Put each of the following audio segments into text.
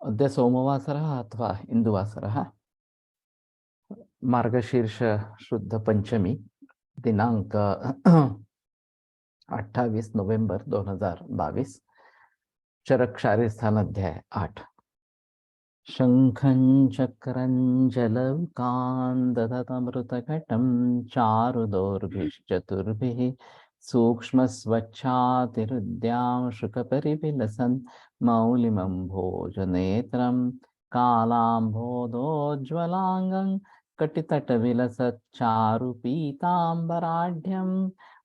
अद्य सोमवासरः अथवा इन्दुवासरः मार्गशीर्ष शुद्ध पंचमी दिनांक 28 नोव्हेंबर 2022 चरक्षारी स्थान अध्याय 8 शंखं चक्रं जलौकान् चारुदोर्भिश्चतुर्भिः सूक्ष्मस्वच्छातिरुद्यां शुकपरिविलसन् मौलिमं भोजनेत्रं कालाम्भोदोज्ज्वलाङ्गं कटितटविलसच्चारुपीताम्बराढ्यं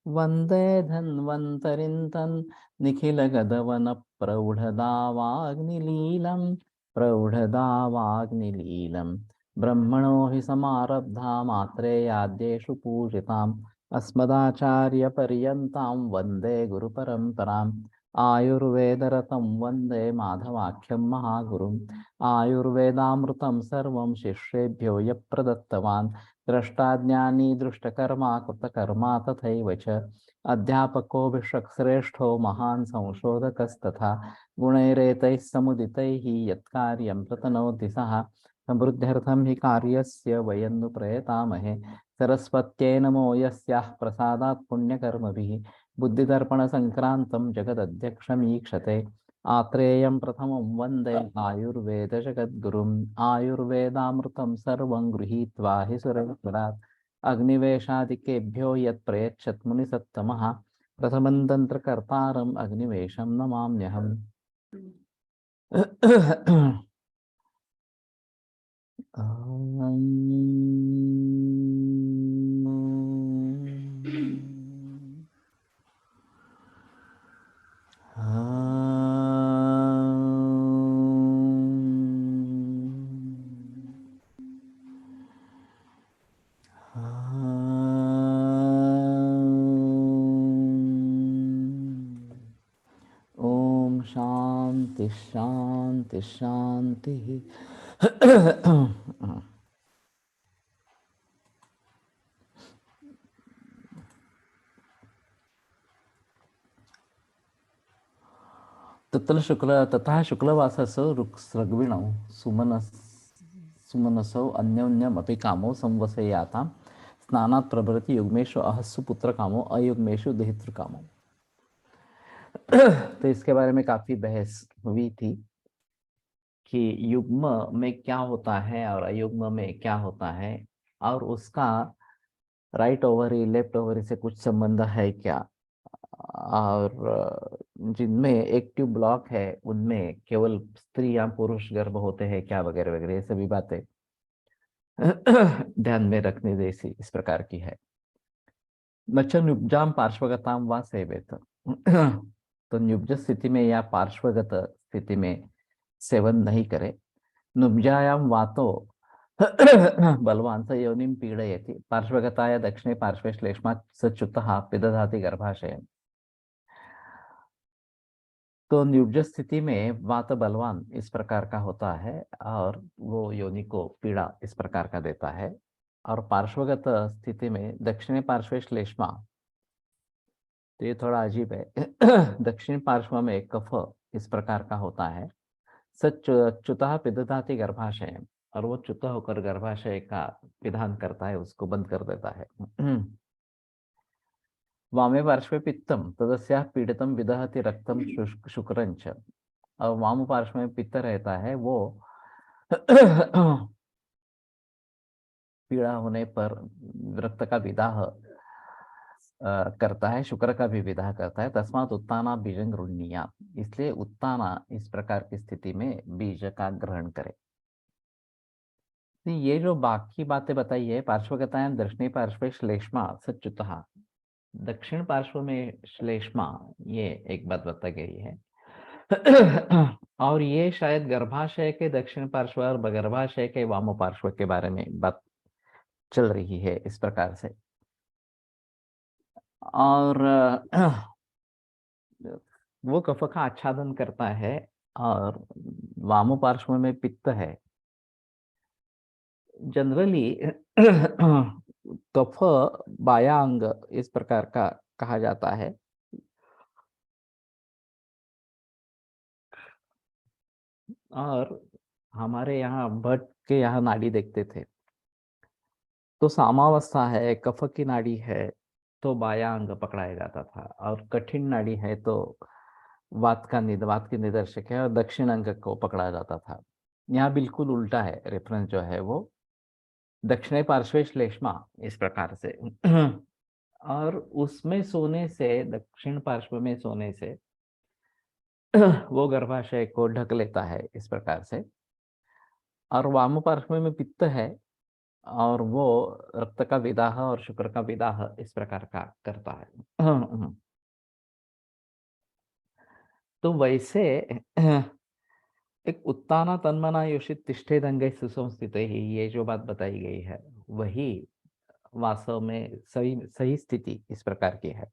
वन्दे धन्वन्तरिं तन् निखिलगदवनप्रौढदावाग्निलीलम् प्रौढदावाग्निलीलं ब्रह्मणो हि समारब्धा मात्रेयाद्येषु पूजिताम् अस्मदाचार्यपर्यन्तां वन्दे गुरुपरम्पराम् आयुर्वेदरतं वन्दे माधवाख्यं महागुरुम् आयुर्वेदामृतं सर्वं शिष्येभ्यो यः प्रदत्तवान् द्रष्टाज्ञानी दृष्टकर्मा कृतकर्मा तथैव च अध्यापको विश्वश्रेष्ठो महान् संशोधकस्तथा गुणैरेतैः समुदितैः यत्कार्यं प्रतनोति सः समृद्ध्यर्थं हि कार्यस्य वयं नु प्रयतामहे सरस्वत्यै नमो यस्याः प्रसादात् पुण्यकर्मभिः बुद्धिदर्पणसङ्क्रान्तं जगदध्यक्षमीक्षते आत्रेयं प्रथमं वन्दे आयुर्वेदजगद्गुरुम् आयुर्वेदामृतं सर्वं गृहीत्वा हि सुरेश्वरात् अग्निवेशादिकेभ्यो यत् प्रयच्छत् मुनिसत्तमः प्रथमं तन्त्रकर्तारम् अग्निवेशं नमाम्यहम् ओम शांति शांति शांति। ततः शुक्लवाससो ऋग्विणौ सुमनसौ अन्योन्यमपि कामो संवसयातां स्नानात् प्रभृति युग्मेषु अहस्सु पुत्र कामो अयुग्मेषु दहितृ कामो। तो इसके बारे में काफी बहस हुई थी कि युग्म में क्या होता है और अयुग्म में क्या होता है और उसका राइट ओवरी लेफ्ट ओवरी से कुछ संबंध है क्या, और जिनमें एक्टिव ब्लॉक है उनमें केवल स्त्री या पुरुष गर्भ होते हैं क्या, वगैरह वगैरह, ये सभी बातें ध्यान में रखने जैसी इस प्रकार की है। नच नुब्जाम पार्श्वगताम वा सेवेत। तो नुब्ज स्थिति में या पार्श्वगत स्थिति में सेवन नहीं करे। नुब्जायाम वातो बलवान स योनिम पीड़यति पार्श्वगताय दक्षिणे पार्श्वे श्लेष्मा सच्युतः पिदधाति गर्भाशयम्। तो न्युब्ज स्थिति में वात बलवान इस प्रकार का होता है और वो योनि को पीड़ा इस प्रकार का देता है, और पार्श्वगत स्थिति में दक्षिणी पार्श्व श्लेष्मा, तो ये थोड़ा अजीब है। दक्षिण पार्श्व में कफ इस प्रकार का होता है। च्युतः पिदधाति गर्भाशय, और वो च्युत होकर गर्भाशय का पिधान करता है, उसको बंद कर देता है। वामे पार्श्वे पित्तम तदस्या पीड़ितम विदहति रक्तम शुक्रंच, और वाम पार्श्व में पित्त रहता है, वो पीड़ा होने पर रक्त का विदाह करता है, शुक्र का भी विदाह करता है। तस्मात् उत्ताना बीजं गृह्णीयात्, इसलिए उत्ताना इस प्रकार की स्थिति में बीज का ग्रहण करे। ये जो बाकी बातें बताई है, पार्श्वगतायां दक्षिणी पार्श्वे श्लेष्मा सच्युतः, दक्षिण पार्श्व में श्लेष्मा, ये एक बात बताई गई है। और ये शायद गर्भाशय के दक्षिण पार्श्व और गर्भाशय के वाम पार्श्व के बारे में बात चल रही है इस प्रकार से। और वो कफ का आच्छादन करता है, और वाम पार्श्व में पित्त है। जनरली कफ बाया अंग इस प्रकार का कहा जाता है। और हमारे यहाँ भट्ट के यहाँ नाड़ी देखते थे, तो सामावस्था है, कफ की नाड़ी है, तो बायां अंग पकड़ाया जाता था, और कठिन नाड़ी है तो वात की निदर्शक है और दक्षिण अंग को पकड़ा जाता था। यहाँ बिल्कुल उल्टा है, रेफरेंस जो है वो दक्षिणी पार्श्वे श्लेष्मा इस प्रकार से। और उसमें सोने से, दक्षिण पार्श्व में सोने से वो गर्भाशय को ढक लेता है इस प्रकार से। और वाम पार्श्व में पित्त है, और वो रक्त का विदाह और शुक्र का विदाह इस प्रकार का करता है। तो वैसे एक उत्ताना तन्मना योषित तिष्ठेद अंगैः सुसंस्थितैः, ये जो बात बताई गई है वही वास्तव में सही सही स्थिति इस प्रकार की है।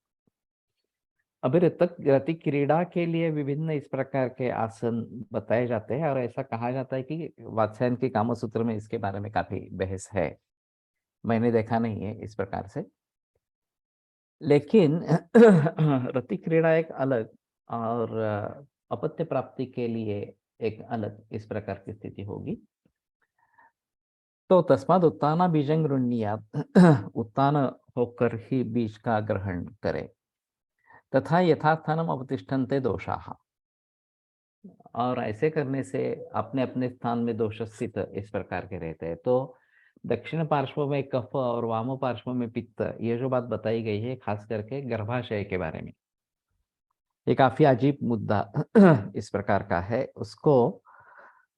अभिरतक गति क्रीड़ा के लिए विभिन्न इस प्रकार के आसन बताए जाते हैं, और ऐसा कहा जाता है कि वात्स्यायन के कामसूत्र में इसके बारे में काफी बहस है। मैंने देखा नहीं है इस प्रकार से, लेकिन रति क्रीड़ा एक अलग, और अपत्य प्राप्ति के लिए एक अलग इस प्रकार की स्थिति होगी। तो तस्माद उत्ताना बीजं गृह्णीयात्, उत्तान होकर ही बीज का ग्रहण करे, तथा यथास्थानम अवतिष्ठन्ते दोषाः, और ऐसे करने से अपने अपने स्थान में दोष स्थित इस प्रकार के रहते हैं। तो दक्षिण पार्श्व में कफ और वाम पार्श्व में पित्त, ये जो बात बताई गई है खास करके गर्भाशय के बारे में, ये काफी अजीब मुद्दा इस प्रकार का है। उसको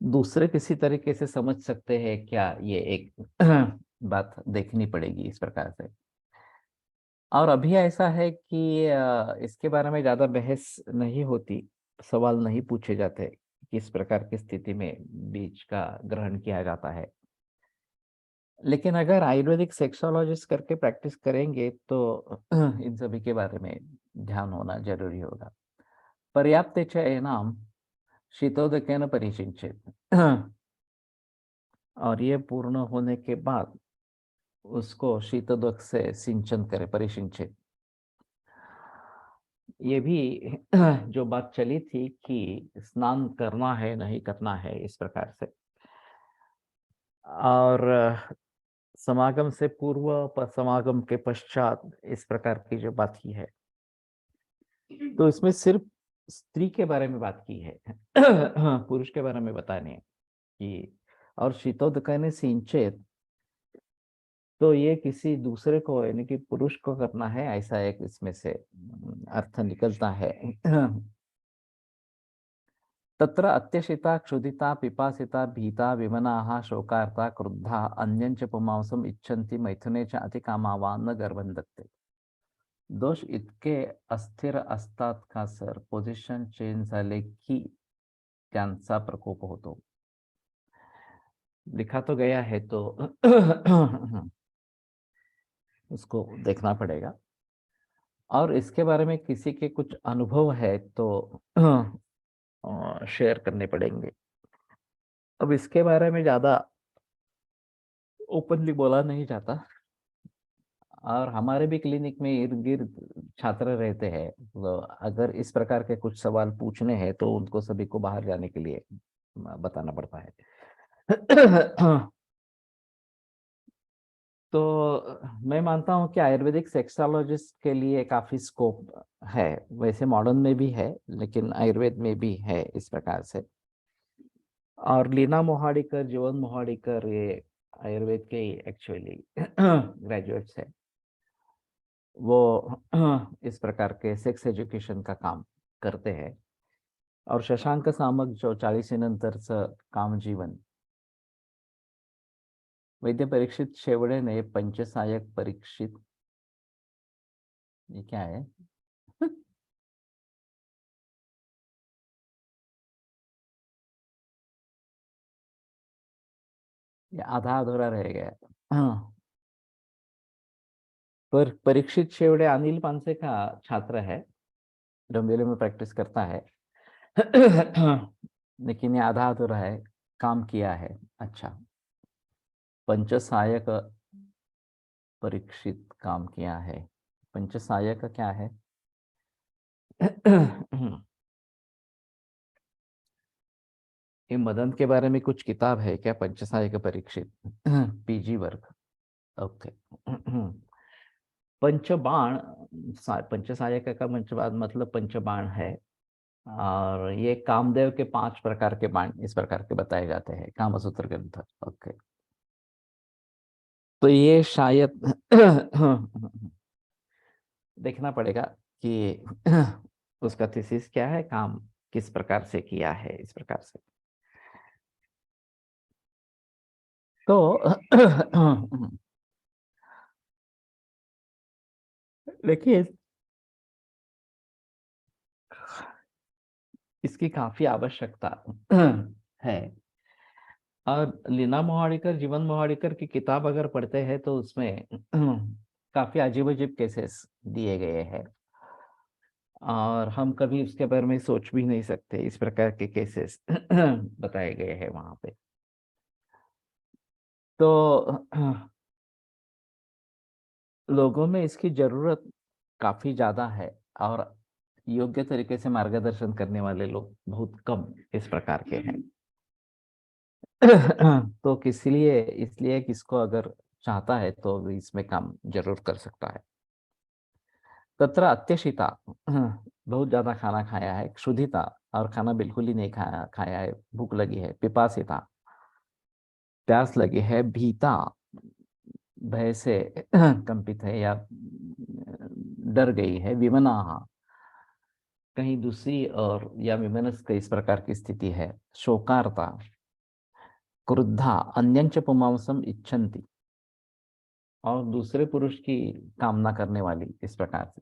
दूसरे किसी तरीके से समझ सकते हैं क्या, ये एक बात देखनी पड़ेगी इस प्रकार से। और अभी ऐसा है कि इसके बारे में ज्यादा बहस नहीं होती, सवाल नहीं पूछे जाते किस प्रकार की स्थिति में बीज का ग्रहण किया जाता है। लेकिन अगर आयुर्वेदिक सेक्सोलॉजिस्ट करके प्रैक्टिस करेंगे तो इन सभी के बारे में ध्यान होना जरूरी होगा। पर्याप्त च एनाम शीतोदकेन परिचिंचित, और ये पूर्ण होने के बाद उसको शीतोदक से सिंचन करे, परिसिंचित। ये भी जो बात चली थी कि स्नान करना है नहीं करना है इस प्रकार से, और समागम से पूर्व समागम के पश्चात इस प्रकार की जो बात की है, तो इसमें सिर्फ स्त्री के बारे में बात की है, पुरुष के बारे में बताने कि, और शीतोदकने सिंचित, तो ये किसी दूसरे को यानी कि पुरुष को करना है, ऐसा एक इसमें से अर्थ निकलता है। तत्र अत्यशिता क्षुधिता पिपासिता भीता विमनाः शोकार्ता क्रुद्धा अन्यंच पुमांसम इच्छन्ति मैथुने च अतिकामा वा न गर्भं दत्ते। दोष इतके अस्थिर असतात का सर, पोझिशन चेंज झाले की त्यांचा प्रकोप होतो। लिखा तो गया है तो उसको देखना पड़ेगा। और इसके बारे में किसी के कुछ अनुभव है तो शेयर करने पड़ेंगे। अब इसके बारे में ज्यादा ओपनली बोला नहीं जाता, और हमारे भी क्लिनिक में इर्द गिर्द छात्र रहते हैं, तो अगर इस प्रकार के कुछ सवाल पूछने हैं तो उनको सभी को बाहर जाने के लिए बताना पड़ता है। तो मैं मानता हूँ कि आयुर्वेदिक सेक्सोलॉजिस्ट के लिए काफी स्कोप है, वैसे मॉडर्न में भी है लेकिन आयुर्वेद में भी है इस प्रकार से। और लीना मोहाड़ीकर, जीवन मोहाड़ीकर, ये आयुर्वेद के एक्चुअली ग्रेजुएट्स है। वो इस प्रकार के सेक्स एज्युकेशन का काम करते हैं। और शशांक सामक जो 40 नंतरचं काम जीवन, वैद्य परीक्षित शेवड़े ने पंचसायक परीक्षित, ये क्या है? ये आधा अधूरा रह गया। हाँ, पर परीक्षित शेवड़े अनिल पानसे का छात्र है, डोंबिवली में प्रैक्टिस करता है। लेकिन ये आधा अधूरा है, काम किया है। अच्छा, पंचसायक परीक्षित काम किया है। पंचसायक क्या है? ये मदन के बारे में कुछ किताब है क्या? पंचसायक परीक्षित पीजी वर्ग। ओके। पंचबाण, पंचसायक का पंचबाण मतलब पंचबाण है। और ये कामदेव के 5 प्रकार के बाण इस प्रकार के बताए जाते हैं कामसूत्र ग्रंथ। ओके। तो ये शायद देखना पड़ेगा कि उसका थीसिस क्या है, काम किस प्रकार से किया है इस प्रकार से। तो लेकिन इसकी काफी आवश्यकता है। और लीना मोहाड़ीकर, जीवन मोहाड़ीकर की किताब अगर पढ़ते हैं तो उसमें काफी अजीब अजीब केसेस दिए गए हैं, और हम कभी उसके बारे में सोच भी नहीं सकते, इस प्रकार के केसेस बताए गए हैं वहां पे। तो लोगों में इसकी जरूरत काफी ज्यादा है, और योग्य तरीके से मार्गदर्शन करने वाले लोग बहुत कम इस प्रकार के हैं। तो किस लिए, इसलिए किसको अगर चाहता है तो इसमें काम जरूर कर सकता है। तत्र अत्यशिता, बहुत ज्यादा खाना खाया है। क्षुधिता, और खाना बिल्कुल ही नहीं खाया खाया है, भूख लगी है। पिपासिता, प्यास लगी है। भीता, भय से कंपित है या डर गई है। विमना, कहीं दूसरी और या विमनस्क इस प्रकार की स्थिति है। शोकार्ता, क्रुद्धा, अन्यंच पुमांसम इच्छन्ति, और दूसरे पुरुष की कामना करने वाली इस प्रकार से।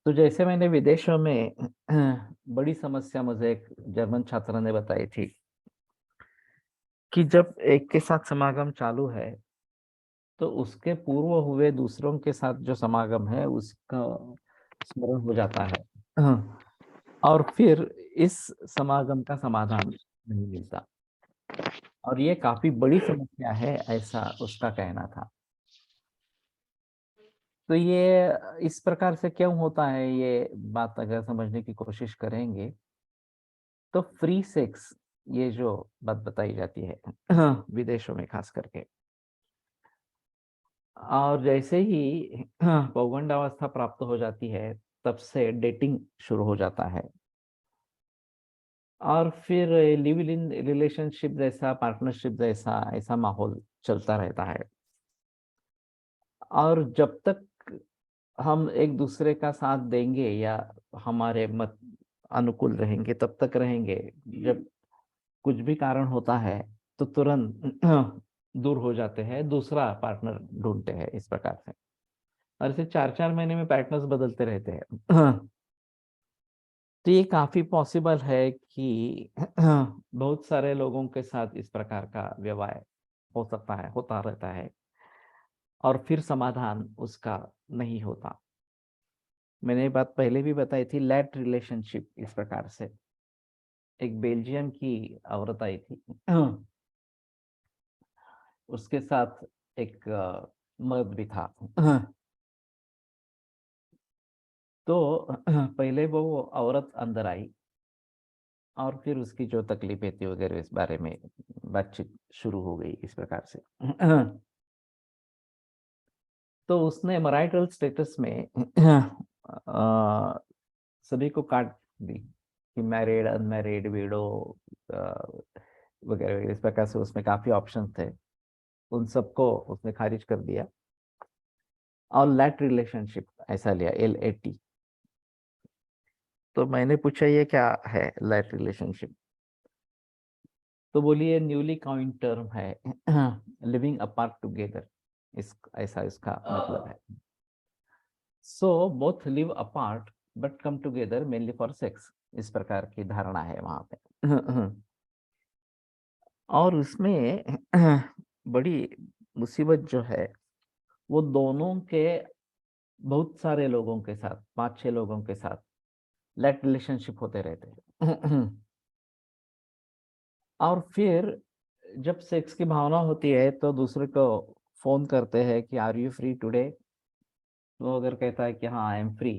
तो जैसे मैंने विदेशों में बड़ी समस्या मुझे एक जर्मन छात्र ने बताई थी कि जब एक के साथ समागम चालू है तो उसके पूर्व हुए दूसरों के साथ जो समागम है उसका स्मरण हो जाता है। और फिर इस समागम का समाधान नहीं मिलता, और ये काफी बड़ी समस्या है ऐसा उसका कहना था। तो ये इस प्रकार से क्यों होता है, ये बात अगर समझने की कोशिश करेंगे तो फ्री सेक्स, ये जो बात बताई जाती है विदेशों में खास करके, और जैसे ही पौगंडावस्था प्राप्त हो जाती है तब से डेटिंग शुरू हो जाता है, और फिर लिव इन रिलेशनशिप जैसा, पार्टनरशिप जैसा ऐसा माहौल चलता रहता है। और जब तक हम एक दूसरे का साथ देंगे या हमारे मत अनुकूल रहेंगे तब तक रहेंगे, जब कुछ भी कारण होता है तो तुरंत दूर हो जाते हैं, दूसरा पार्टनर ढूंढते हैं इस प्रकार से। और इसे 4-4 महीने में पार्टनर्स बदलते रहते हैं। तो ये काफी पॉसिबल है कि बहुत सारे लोगों के साथ इस प्रकार का व्यवहार हो सकता है, होता रहता है, और फिर समाधान उसका नहीं होता। मैंने ये बात पहले भी बताई थी, लैट रिलेशनशिप इस प्रकार से। एक बेल्जियम की औरत आई थी, उसके साथ एक मर्द भी था। तो पहले वो औरत अंदर आई, और फिर उसकी जो तकलीफें थी वगैरह इस बारे में बातचीत शुरू हो गई इस प्रकार से। तो उसने मैरिटल स्टेटस में सभी को काट दी कि मैरिड, अनमैरिड, विडो वगैरह वगैरह, इस प्रकार से उसमें काफी ऑप्शन थे, उन सबको उसने खारिज कर दिया, और लैट रिलेशनशिप ऐसा लिया, LAT। तो मैंने पूछा ये क्या है लैट रिलेशनशिप? तो बोलिए न्यूली कॉइंड टर्म है, लिविंग अपार्ट टुगेदर, इस ऐसा इसका मतलब है। So both live apart but come together mainly for sex, इस प्रकार की धारणा है वहां पे। और उसमें बड़ी मुसीबत जो है वो दोनों के, बहुत सारे लोगों के साथ, 5-6 लोगों के साथ लेट रिलेशनशिप होते रहते हैं। और फिर जब सेक्स की भावना होती है तो दूसरे को फोन करते हैं कि आर यू फ्री टुडे। वो अगर कहता है कि हाँ आई एम फ्री,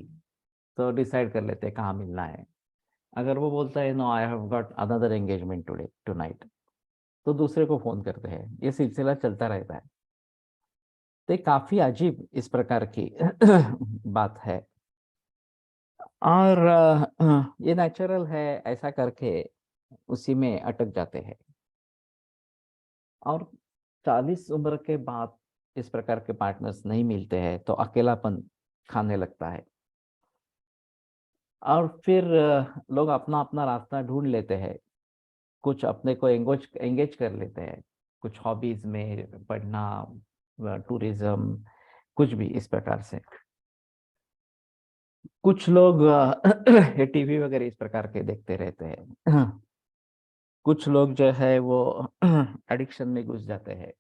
तो डिसाइड कर लेते हैं कहाँ मिलना है। अगर वो बोलता है no I have got another engagement today tonight, तो दूसरे को फोन करते हैं, ये सिलसिला चलता रहता है। तो ये काफी अजीब इस प्रकार की बात है। और ये नेचुरल है ऐसा करके उसी में अटक जाते हैं। और 40 उम्र के बाद इस प्रकार के पार्टनर्स नहीं मिलते हैं तो अकेलापन खाने लगता है। और फिर लोग अपना अपना रास्ता ढूंढ लेते हैं, कुछ अपने को एंगेज एंगेज कर लेते हैं, कुछ हॉबीज में, पढ़ना, टूरिज्म, कुछ भी इस प्रकार से। कुछ लोग ये टीवी वगैरह इस प्रकार के देखते रहते हैं। कुछ लोग जो है वो एडिक्शन में घुस जाते हैं।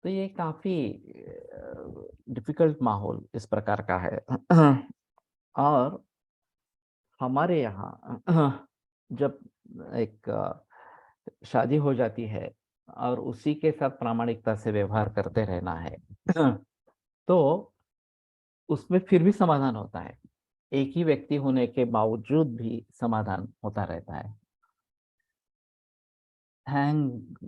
तो ये काफी डिफिकल्ट माहौल इस प्रकार का है। और हमारे यहाँ जब एक शादी हो जाती है और उसी के साथ प्रामाणिकता से व्यवहार करते रहना है, तो उसमें फिर भी समाधान होता है। एक ही व्यक्ति होने के बावजूद भी समाधान होता रहता है। थैंक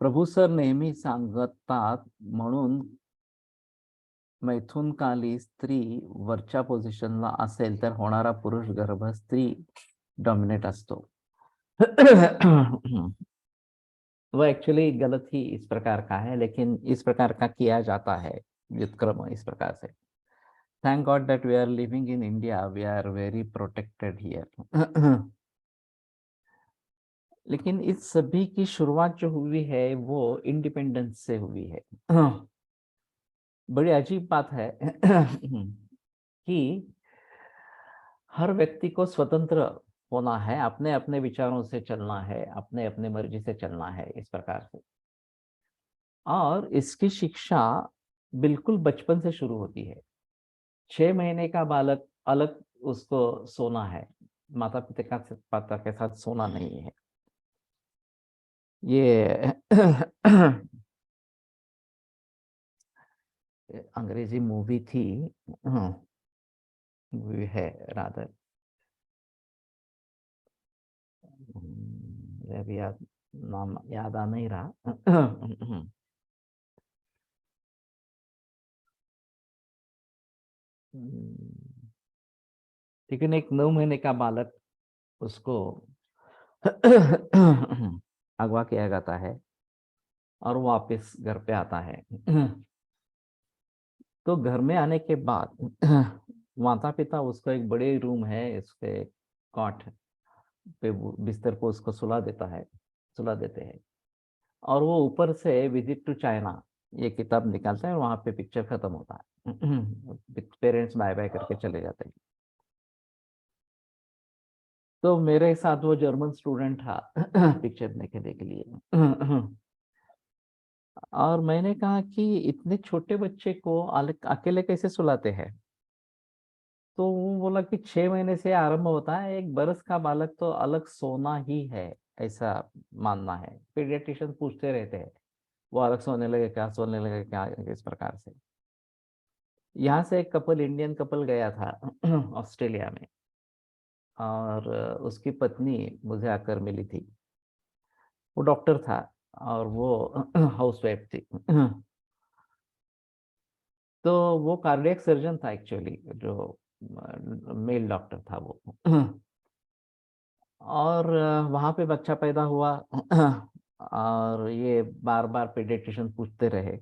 प्रभू सर नेहमी सांगतात, म्हणून मैथुनकाली स्त्री वरच्या पोझिशनला असेल तर होणारा पुरुष गर्भ स्त्री डॉमिनेट असतो। वो एक्चुअली गलत ही इस प्रकार का है, लेकिन इस प्रकार का किया जाता है व्युत्क्रम इस प्रकार से। Thank God that we are living in India, we are very protected here. लेकिन इस सभी की शुरुआत जो हुई है वो इंडिपेंडेंस से हुई है। बड़ी अजीब बात है कि हर व्यक्ति को स्वतंत्र होना है, अपने अपने विचारों से चलना है, अपने अपने मर्जी से चलना है इस प्रकार से। और इसकी शिक्षा बिल्कुल बचपन से शुरू होती है। 6 महीने का बालक अलग उसको सोना है, माता पिता के साथ सोना नहीं है। ये अंग्रेजी मूवी थी, मूवी है रादर, मुझे अभी नाम याद आ नहीं रहा। लेकिन एक 9 महीने का बालक, उसको अगवा किया जाता है और वो वापस घर पे आता है। तो घर में आने के बाद माता पिता उसको एक बड़े रूम है, इसके कॉट पे बिस्तर को उसको सुला देते हैं। और वो ऊपर से विजिट टू चाइना ये किताब निकालता है और वहां पे पिक्चर खत्म होता है। पेरेंट्स बाय बाय करके चले जाते हैं। तो मेरे साथ वो जर्मन स्टूडेंट था पिक्चर देखने के लिए। और मैंने कहा कि इतने छोटे बच्चे को अकेले कैसे सुलाते हैं? तो वो बोला कि 6 महीने से आरंभ होता है, 1 बरस का बालक तो अलग सोना ही है, ऐसा मानना है। पीडियाट्रिशियन पूछते रहते हैं वो अलग सोने लगे क्या, इस प्रकार से। यहाँ से एक कपल, इंडियन कपल गया था ऑस्ट्रेलिया में, और उसकी पत्नी मुझे आकर मिली थी। वो डॉक्टर था और वो हाउस वाइफ थी। तो वो कार्डियक सर्जन था एक्चुअली, जो मेल डॉक्टर था वो। और वहां पे बच्चा पैदा हुआ। और ये बार बार पीडियाट्रिशियन पूछते रहे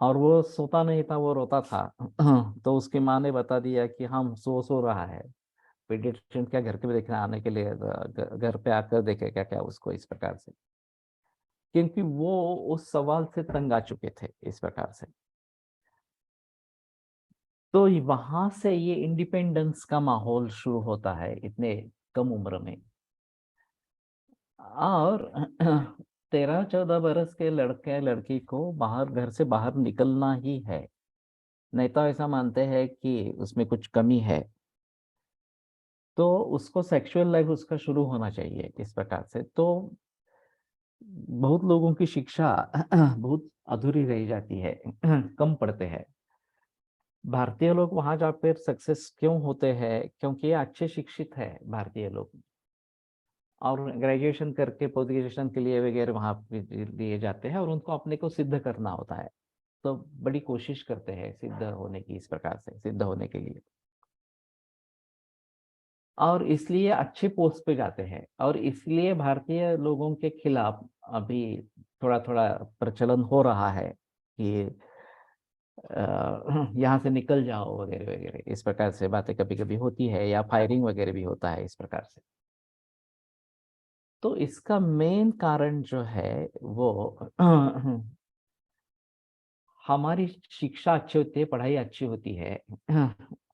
और वो सोता नहीं था, वो रोता था। तो उसकी माँ ने बता दिया कि हम सो रहा है, पीडियाट्रिशियन क्या घर के भी देखने आने के लिए घर पे आकर देखेगा क्या उसको, इस प्रकार से। क्योंकि वो उस सवाल से तंग आ चुके थे इस प्रकार से। तो वहां से ये इंडिपेंडेंस का माहौल शुरू होता है इतने कम उम्र में। और 13-14 बरस के लड़के लड़की को बाहर, घर से बाहर निकलना ही है, नहीं तो ऐसा मानते हैं कि उसमें कुछ कमी है। तो उसको सेक्सुअल लाइफ उसका शुरू होना चाहिए इस प्रकार से। तो बहुत लोगों की शिक्षा बहुत अधूरी रह जाती है, कम पढ़ते हैं। भारतीय लोग वहां जाकर सक्सेस क्यों होते हैं? क्योंकि ये अच्छे शिक्षित है भारतीय लोग, और ग्रेजुएशन करके पोस्ट ग्रेजुएशन के लिए वगैरह वहां पे लिए जाते हैं, और उनको अपने को सिद्ध करना होता है। तो बड़ी कोशिश करते हैं सिद्ध होने की, इस प्रकार से सिद्ध होने के लिए, और इसलिए अच्छे पोस्ट पे जाते हैं। और इसलिए भारतीय लोगों के खिलाफ अभी थोड़ा थोड़ा प्रचलन हो रहा है कि यहाँ से निकल जाओ वगैरह वगैरह, इस प्रकार से बातें कभी कभी होती है, या फायरिंग वगैरह भी होता है इस प्रकार से। तो इसका मेन कारण जो है वो हमारी शिक्षा अच्छी होती है, पढ़ाई अच्छी होती है,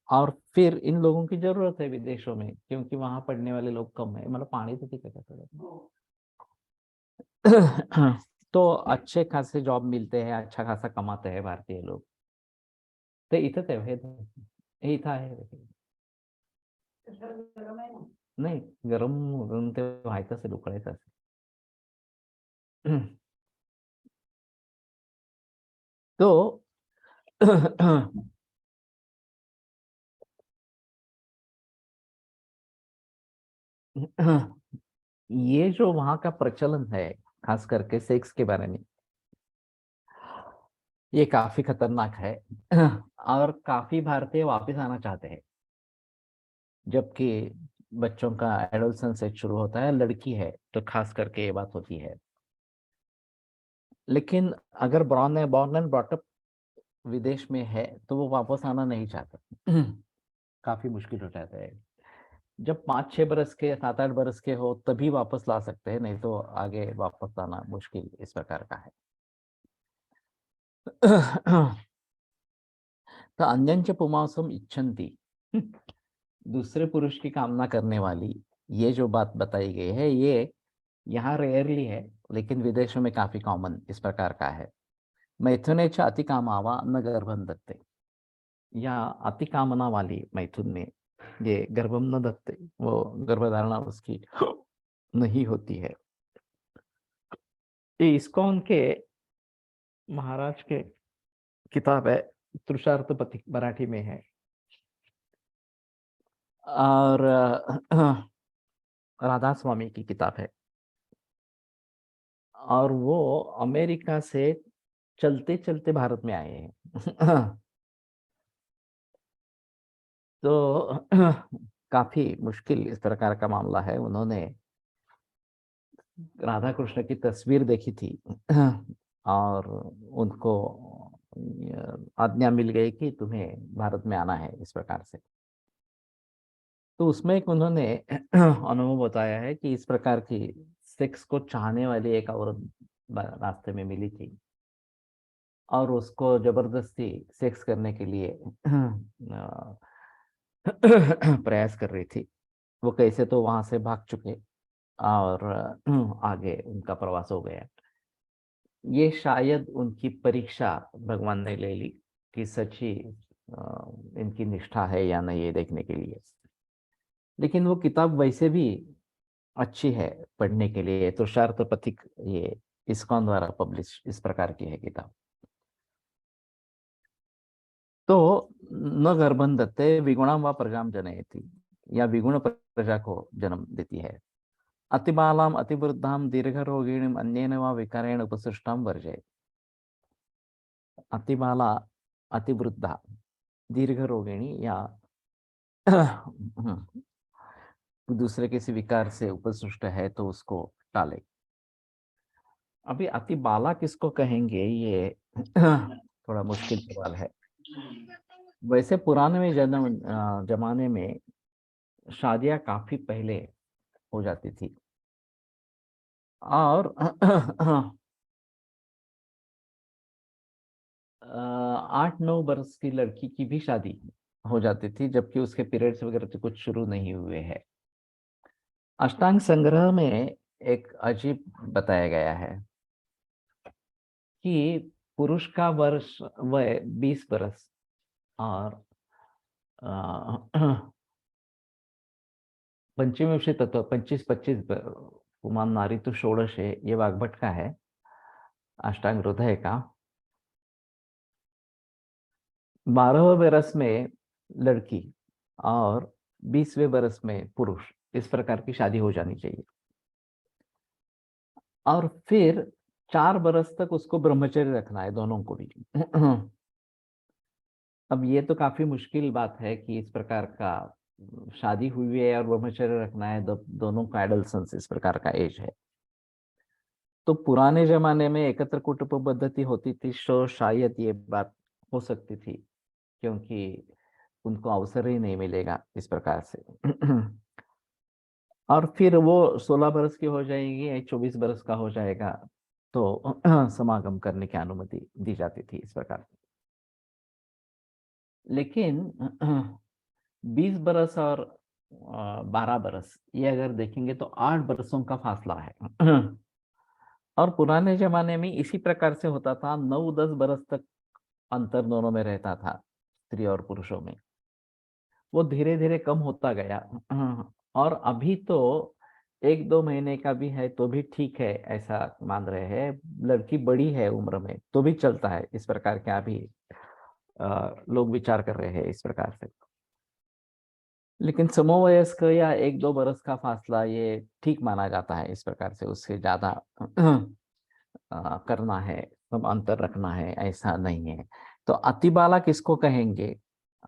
और फिर इन लोगों की जरूरत है विदेशों में, क्योंकि वहां पढ़ने वाले लोग कम है। मतलब पानी तो ठीक है थोड़ा। तो अच्छे खासे जॉब मिलते हैं, अच्छा खासा कमाते हैं भारतीय लोग। ते इथंच आहे हे हे इथं आहे नाही, गरम गरम ते व्हायचं असेल, उकळायचं असेल. तो ये जो वहां का प्रचलन है, खास करके सेक्स के बारे में, ये काफी खतरनाक है। और काफी भारतीय वापस आना चाहते हैं, जबकि बच्चों का एडोलसेंस एज शुरू होता है, लड़की है तो खास करके ये बात होती है। लेकिन अगर बॉर्न एंड ब्रॉटअप विदेश में है तो वो वापस आना नहीं चाहते। काफी मुश्किल हो जाता है। जब 5-6 बरस के, 7-8 बरस के हो तभी वापस ला सकते हैं, नहीं तो आगे वापस लाना मुश्किल इस प्रकार का है। तो अन्यंच पुमांसम इच्छन्ति, दूसरे पुरुष की कामना करने वाली, ये जो बात बताई गई है, ये यहाँ रेयरली है, लेकिन विदेशों में काफी कॉमन इस प्रकार का है। मैथुने च अति कामावा न गर्भम दत्ते, या अति कामना वाली मैथुन में ये गर्भम न दत्ते, वो गर्भधारणा उसकी नहीं होती है। ये इस्कॉन के महाराज के किताब है, तृषार्थ पथिक, मराठी में है। और राधा स्वामी की किताब है, और वो अमेरिका से चलते चलते भारत में आए हैं। तो काफी मुश्किल इस प्रकार का मामला है। उन्होंने राधा कृष्ण की तस्वीर देखी थी, और उनको आज्ञा मिल गई कि तुम्हें भारत में आना है, इस प्रकार से। तो उसमें एक उन्होंने अनुभव बताया है कि इस प्रकार की सेक्स को चाहने वाली एक औरत रास्ते में मिली थी, और उसको जबरदस्ती सेक्स करने के लिए प्रयास कर रही थी। वो कैसे तो वहां से भाग चुके, और आगे उनका प्रवास हो गया। ये शायद उनकी परीक्षा भगवान ने ले ली कि सच्ची इनकी निष्ठा है या नहीं, ये देखने के लिए। लेकिन वो किताब वैसे भी अच्छी है पढ़ने के लिए। तुषार्थ पथिक, ये इस्कॉन द्वारा पब्लिश इस प्रकार की है किताब। तो न गर्भं दत्ते विगुणां वा प्रजां जनयति, या विगुण प्रजा को जन्म देती है। अतिबालाम अतिवृद्धां दीर्घरोगिणीम अन्येन वा विकारेण उपसृष्टां वर्जय। अतिबाला, अतिवृद्धा, दीर्घरोगिणी, या दूसरे किसी विकार से उपसृष्ट है तो उसको टाले। अभी अति बाला किसको कहेंगे, ये थोड़ा मुश्किल सवाल है। वैसे पुराने में जमाने में शादियां काफी पहले हो जाती थी, और 8-9 बरस की लड़की की भी शादी हो जाती थी, जबकि उसके पीरियड्स वगैरह तो कुछ शुरू नहीं हुए हैं। अष्टांग संग्रह में एक अजीब बताया गया है कि पुरुष का वर्ष वय 20 बरस, और पंचमी तत्व 25-25 पुमान नारी तो षोडशे, ये वाग्भट का है, अष्टांग हृदय का। 12वें बरस में लड़की और 20वें बरस में पुरुष, इस प्रकार की शादी हो जानी चाहिए। और फिर 4 बरस तक उसको ब्रह्मचर्य रखना है, दोनों को भी। अब ये तो काफी मुश्किल बात है कि इस प्रकार का शादी हुई है और ब्रह्मचर्य रखना है, दोनों का एडल्सन्स इस प्रकार का एज है। तो पुराने जमाने में एकत्र कुटुंब पद्धति होती थी, तो शायद ये बात हो सकती थी, क्योंकि उनको अवसर ही नहीं मिलेगा इस प्रकार से। और फिर वो 16 बरस की हो जाएगी या 24 बरस का हो जाएगा, तो समागम करने की अनुमति दी जाती थी इस प्रकार। लेकिन 20 बरस और 12 बरस, ये अगर देखेंगे तो 8 बरसों का फासला है। और पुराने जमाने में इसी प्रकार से होता था, 9-10 बरस तक अंतर दोनों में रहता था, स्त्री और पुरुषों में। वो धीरे धीरे कम होता गया। और अभी तो 1-2 महीने का भी है तो भी ठीक है, ऐसा मान रहे हैं। लड़की बड़ी है उम्र में तो भी चलता है, इस प्रकार के अभी लोग विचार कर रहे हैं इस प्रकार से। लेकिन समवयस्क या 1-2 बरस का फासला ये ठीक माना जाता है इस प्रकार से, उससे ज्यादा करना है, सब अंतर रखना है, ऐसा नहीं है। तो अति बाला किसको कहेंगे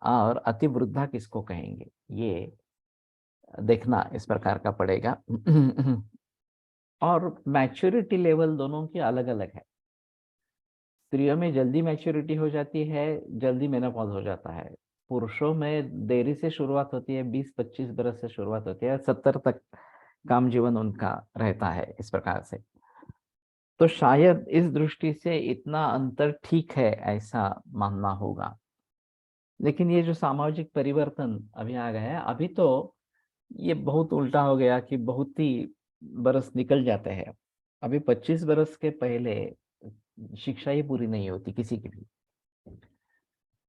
और अति वृद्धा किसको कहेंगे, ये देखना इस प्रकार का पड़ेगा। और मैच्योरिटी लेवल दोनों की अलग अलग है। स्त्रियों में जल्दी मैच्योरिटी हो जाती है, जल्दी मेनोपॉज हो जाता है। पुरुषों में देरी से शुरुआत होती है, 20-25 बरस से शुरुआत होती है, 70 तक काम जीवन उनका रहता है इस प्रकार से। तो शायद इस दृष्टि से इतना अंतर ठीक है, ऐसा मानना होगा। लेकिन ये जो सामाजिक परिवर्तन अभी आ गया है, अभी तो ये बहुत उल्टा हो गया कि बहुत ही बरस निकल जाते हैं। अभी 25 बरस के पहले शिक्षा ही पूरी नहीं होती किसी की भी,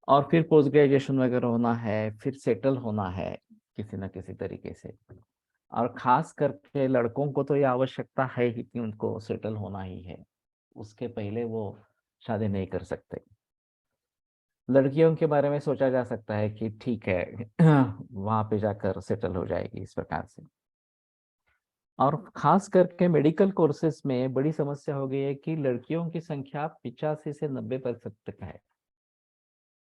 और फिर पोस्ट ग्रेजुएशन वगैरह होना है, फिर सेटल होना है किसी न किसी तरीके से। और खास करके लड़कों को तो ये आवश्यकता है ही कि उनको सेटल होना ही है, उसके पहले वो शादी नहीं कर सकते। लड़कियों के बारे में सोचा जा सकता है कि ठीक है, वहां पे जाकर सेटल हो जाएगी इस प्रकार से। और खास करके मेडिकल कोर्सेज में बड़ी समस्या हो गई है कि लड़कियों की संख्या 85 से 90% तक है।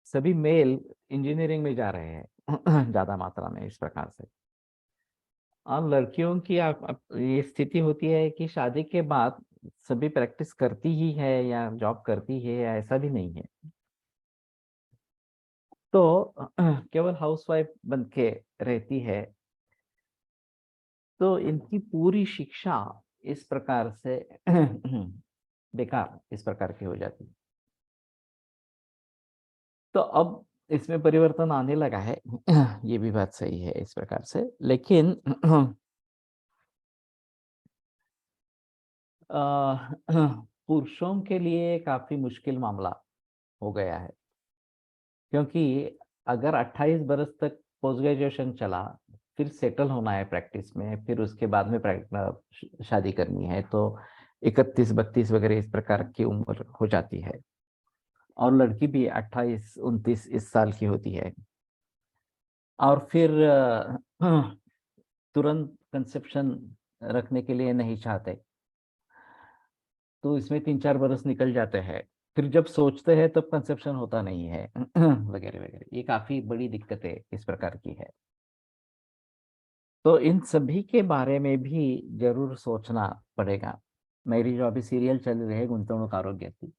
सभी मेल इंजीनियरिंग में जा रहे हैं ज्यादा मात्रा में इस प्रकार से। और लड़कियों की ये स्थिति होती है कि शादी के बाद सभी प्रैक्टिस करती ही है या जॉब करती है, या ऐसा भी नहीं है। तो केवल हाउसवाइफ बन के रहती है, तो इनकी पूरी शिक्षा इस प्रकार से बेकार इस प्रकार की हो जाती है। तो अब इसमें परिवर्तन आने लगा है। ये भी बात सही है इस प्रकार से, लेकिन पुरुषों के लिए काफी मुश्किल मामला हो गया है, क्योंकि अगर 28 बरस तक पोस्ट ग्रेजुएशन चला, फिर सेटल होना है प्रैक्टिस में, फिर उसके बाद में शादी करनी है, तो 31-32 वगैरह इस प्रकार की उम्र हो जाती है। और लड़की भी 28-29 इस साल की होती है। और फिर तुरंत कंसेप्शन रखने के लिए नहीं चाहते, तो इसमें 3-4 बरस निकल जाते हैं। फिर जब सोचते हैं तब कंसेप्शन होता नहीं है, वगैरह वगैरह। ये काफी बड़ी दिक्कतें इस प्रकार की है। तो इन सभी के बारे में भी जरूर सोचना पड़ेगा। मेरी जो अभी सीरियल चल रही है गुंतवणूक आरोग्य की,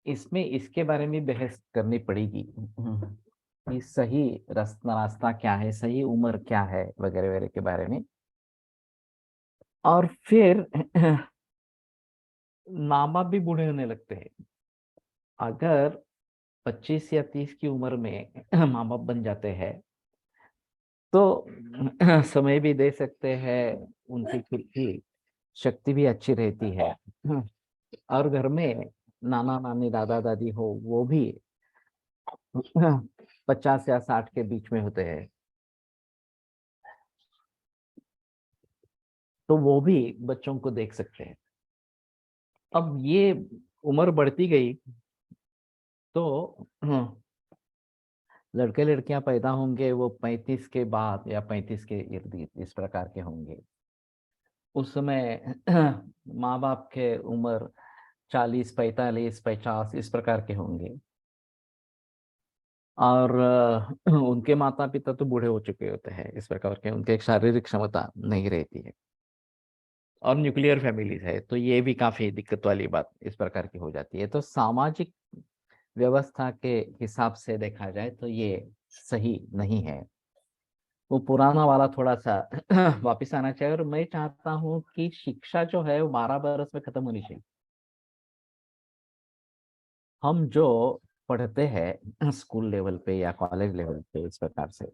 इसमें इसके बारे में बहस करनी पड़ेगी कि सही रास्ता क्या है, सही उम्र क्या है, वगैरह वगैरह के बारे में। और फिर माँ बाप भी बूढ़े होने लगते हैं। अगर 25 या 30 की उम्र में माँ बाप बन जाते हैं, तो समय भी दे सकते हैं, उनकी खुद की शक्ति भी अच्छी रहती है। और घर में नाना नानी दादा दादी हो, वो भी 50 या 60 के बीच में होते हैं। तो वो भी बच्चों को देख सकते हैं। अब ये उम्र बढ़ती गई तो लड़के लड़कियां पैदा होंगे वो 35 के बाद या 35 के इर्द गिर्द इस प्रकार के होंगे। उस समय माँ बाप के उम्र 40, 45, 50 इस प्रकार के होंगे। और उनके माता पिता तो बूढ़े हो चुके होते हैं, इस प्रकार के उनके एक शारीरिक क्षमता नहीं रहती है। और न्यूक्लियर फैमिलीज है तो ये भी काफी दिक्कत वाली बात इस प्रकार की हो जाती है। तो सामाजिक व्यवस्था के हिसाब से देखा जाए तो ये सही नहीं है। वो पुराना वाला थोड़ा सा वापिस आना चाहिए। और मैं चाहता हूँ कि शिक्षा जो है वो 12 बरस में खत्म होनी चाहिए। हम जो पढ़ते हैं स्कूल लेवल पे या कॉलेज लेवल पे इस प्रकार से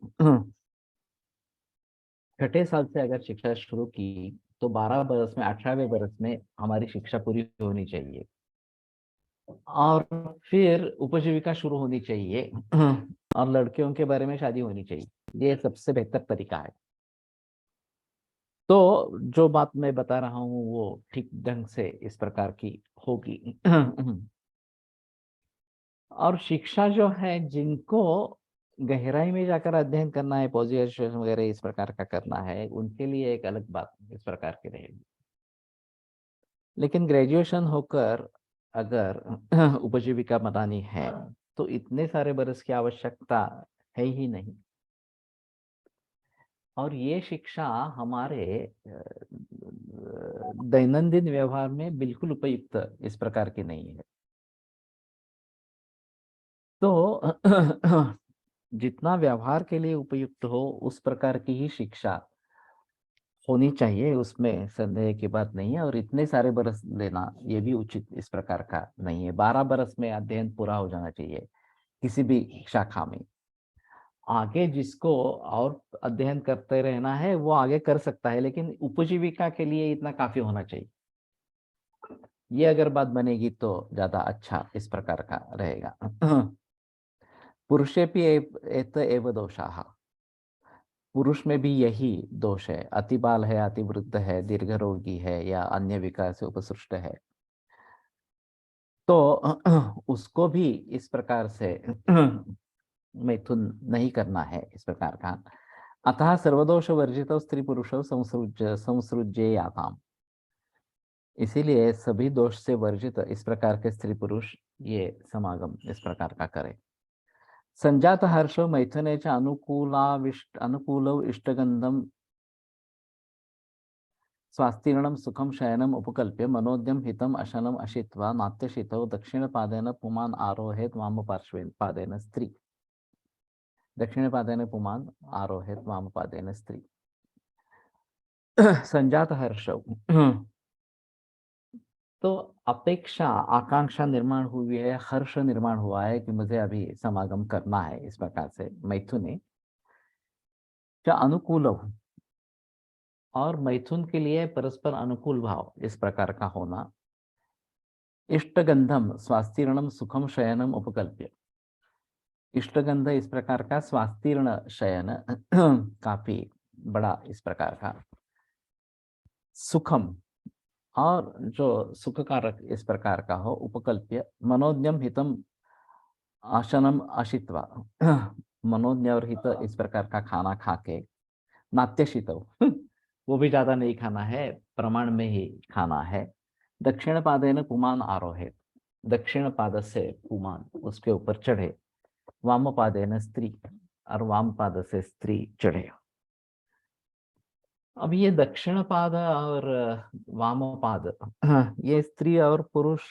छठे साल से अगर शिक्षा शुरू की तो 12 बरस में 18वें बरस में हमारी शिक्षा पूरी होनी चाहिए। और फिर उपजीविका शुरू होनी चाहिए और लड़कियों के बारे में शादी होनी चाहिए। ये सबसे बेहतर तरीका है। तो जो बात मैं बता रहा हूँ वो ठीक ढंग से इस प्रकार की होगी। और शिक्षा जो है जिनको गहराई में जाकर अध्ययन करना है, पोस्ट ग्रेजुएशन वगैरह इस प्रकार का करना है, उनके लिए एक अलग बात इस प्रकार की रहेगी। लेकिन ग्रेजुएशन होकर अगर उपजीविका बनानी है तो इतने सारे बरस की आवश्यकता है ही नहीं। और ये शिक्षा हमारे दैनंदिन व्यवहार में बिल्कुल उपयुक्त इस प्रकार की नहीं है। तो जितना व्यवहार के लिए उपयुक्त हो उस प्रकार की ही शिक्षा होनी चाहिए, उसमें संदेह की बात नहीं है। और इतने सारे बरस लेना ये भी उचित इस प्रकार का नहीं है। 12 बरस में अध्ययन पूरा हो जाना चाहिए किसी भी शाखा में। आगे जिसको और अध्ययन करते रहना है वो आगे कर सकता है, लेकिन उपजीविका के लिए इतना काफी होना चाहिए। ये अगर बात बनेगी तो ज्यादा अच्छा इस प्रकार का रहेगा। पुरुषेपि एत एव दोषाः। पुरुष में भी यही दोष है। अति बाल है, अति वृद्ध है, दीर्घ रोगी है या अन्य विकार से उपसृष्ट है तो उसको भी इस प्रकार से मैथुन नहीं करना है इस प्रकार का। अतः सर्वदोष वर्जित स्त्री पुरुषो संसृज्येयाताम्। इसीलिए सभी दोष से वर्जित इस प्रकार के स्त्री पुरुष ये समागम इस प्रकार का करें। संजात हर्षो मैथुने च अनुकूलौ इष्टगंधम स्वास्तीर्णं सुखम शयनम उपकल्प्य मनोद्यम हितम अशनम अशित्वा नाट्यशितौ दक्षिणपादेन पुमान् आरोहेत वामपार्श्वेन पादेन स्त्री। दक्षिणपादेन पुमान् आरोहेत वामपादेन स्त्री। संजात हर्षौ तो अपेक्षा आकांक्षा निर्माण हुई है, हर्ष निर्माण हुआ है कि मुझे अभी समागम करना है इस प्रकार से मैथुने क्या अनुकूल हो। और मैथुन के लिए परस्पर अनुकूल भाव इस प्रकार का होना। इष्टगंधम स्वास्तीर्णम सुखम शयनम उपकल्प्य। इष्टगंध इस प्रकार का, स्वास्तीर्ण शयन काफी बड़ा इस प्रकार का, सुखम और जो सुख कारक इस प्रकार का हो, उपकल्प्य मनोज्ञम हितम आसनम अशित्वा। मनोज्ञ और हित इस प्रकार का खाना खा के नाट्यशित वो भी ज्यादा नहीं खाना है, प्रमाण में ही खाना है। दक्षिण पादेन पुमान आरोहे। दक्षिण पाद से पुमान उसके ऊपर चढ़े। वाम पादेन स्त्री और वाम पाद से स्त्री चढ़े। अब ये दक्षिण पाद और वाम पाद ये स्त्री और पुरुष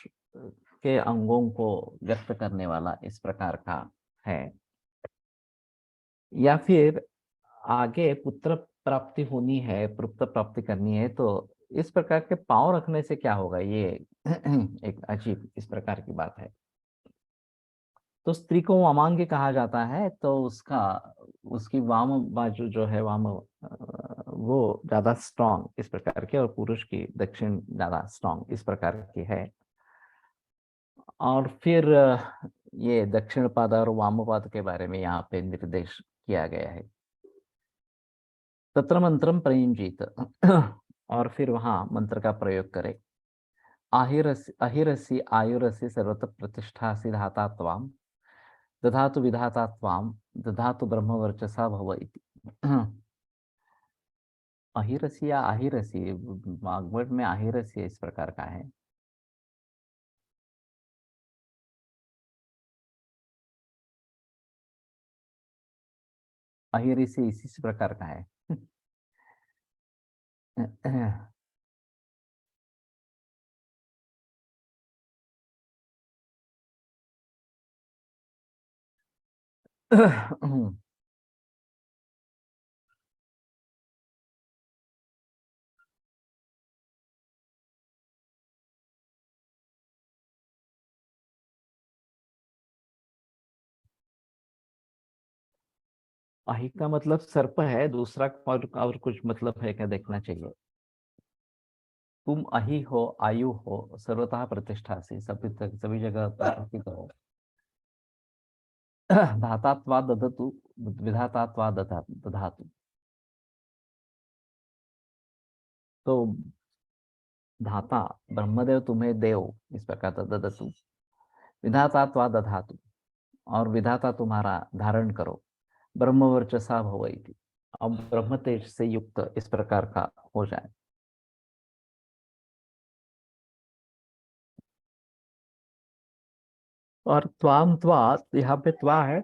के अंगों को व्यक्त करने वाला इस प्रकार का है। या फिर आगे पुत्र प्राप्ति होनी है, पुत्र प्राप्ति करनी है तो इस प्रकार के पांव रखने से क्या होगा, ये एक अजीब इस प्रकार की बात है। तो स्त्री को वामांगी कहा जाता है तो उसका उसकी वाम बाजू जो है वाम वो ज्यादा स्ट्रांग इस प्रकार के, और पुरुष की दक्षिण ज्यादा स्ट्रांग इस प्रकार की है। और फिर ये दक्षिण पाद और वाम पाद के बारे में यहाँ पे निर्देश किया गया है। तत्र मंत्रम प्रयुंजीत। और फिर वहां मंत्र का प्रयोग करें। अहिरसि आयुरसि सर्वत्र प्रतिष्ठासि धाता त्वाम, दधातु विधाता त्वाम, दधातु ब्रह्मवर्चसा भव इति। अहिरसि या आहिरसि, वाग्भट में आहिरसि इस प्रकार का है। अहिरसि इसी प्रकार का है। अहि का मतलब सर्प है, दूसरा और कुछ मतलब है क्या देखना चाहिए। तुम अहि हो, आयु हो, सर्वतः प्रतिष्ठा से सभी तक सभी जगह प्रतिष्ठित हो। धातात्वा दधतु, विधातात्वा दधातु। तो धाता ब्रह्मदेव तुम्हें देव इस प्रकार ददतु, विधातात्वा दधातु, और विधाता तुम्हारा धारण करो, ब्रह्मवर्चसा भव इति। अब ब्रह्म तेज से युक्त इस प्रकार का हो जाए। और त्वाम त्वा, यहाँ पे त्वा है,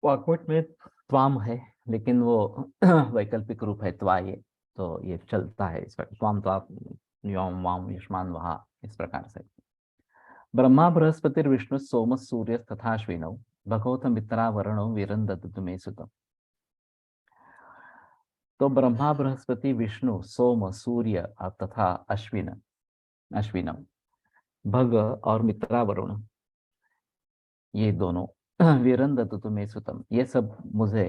वाक्वट में त्वाम है, लेकिन वो वैकल्पिक रूप है त्वा ये, तो ये चलता है इस पर त्वाम त्वा, योम वाम युष्मान वहा इस प्रकार से। ब्रह्मा बृहस्पति विष्णु सोम सूर्य तथाश्विनौ, भगवत मित्रा वरुणौ वीरंदतु मे सुतम्। तो ब्रह्मा बृहस्पति विष्णु सोम सूर्य तथा अश्विनम, भग और मित्रा वरुण, ये दोनों वीरंदतु मे सुतम, ये सब मुझे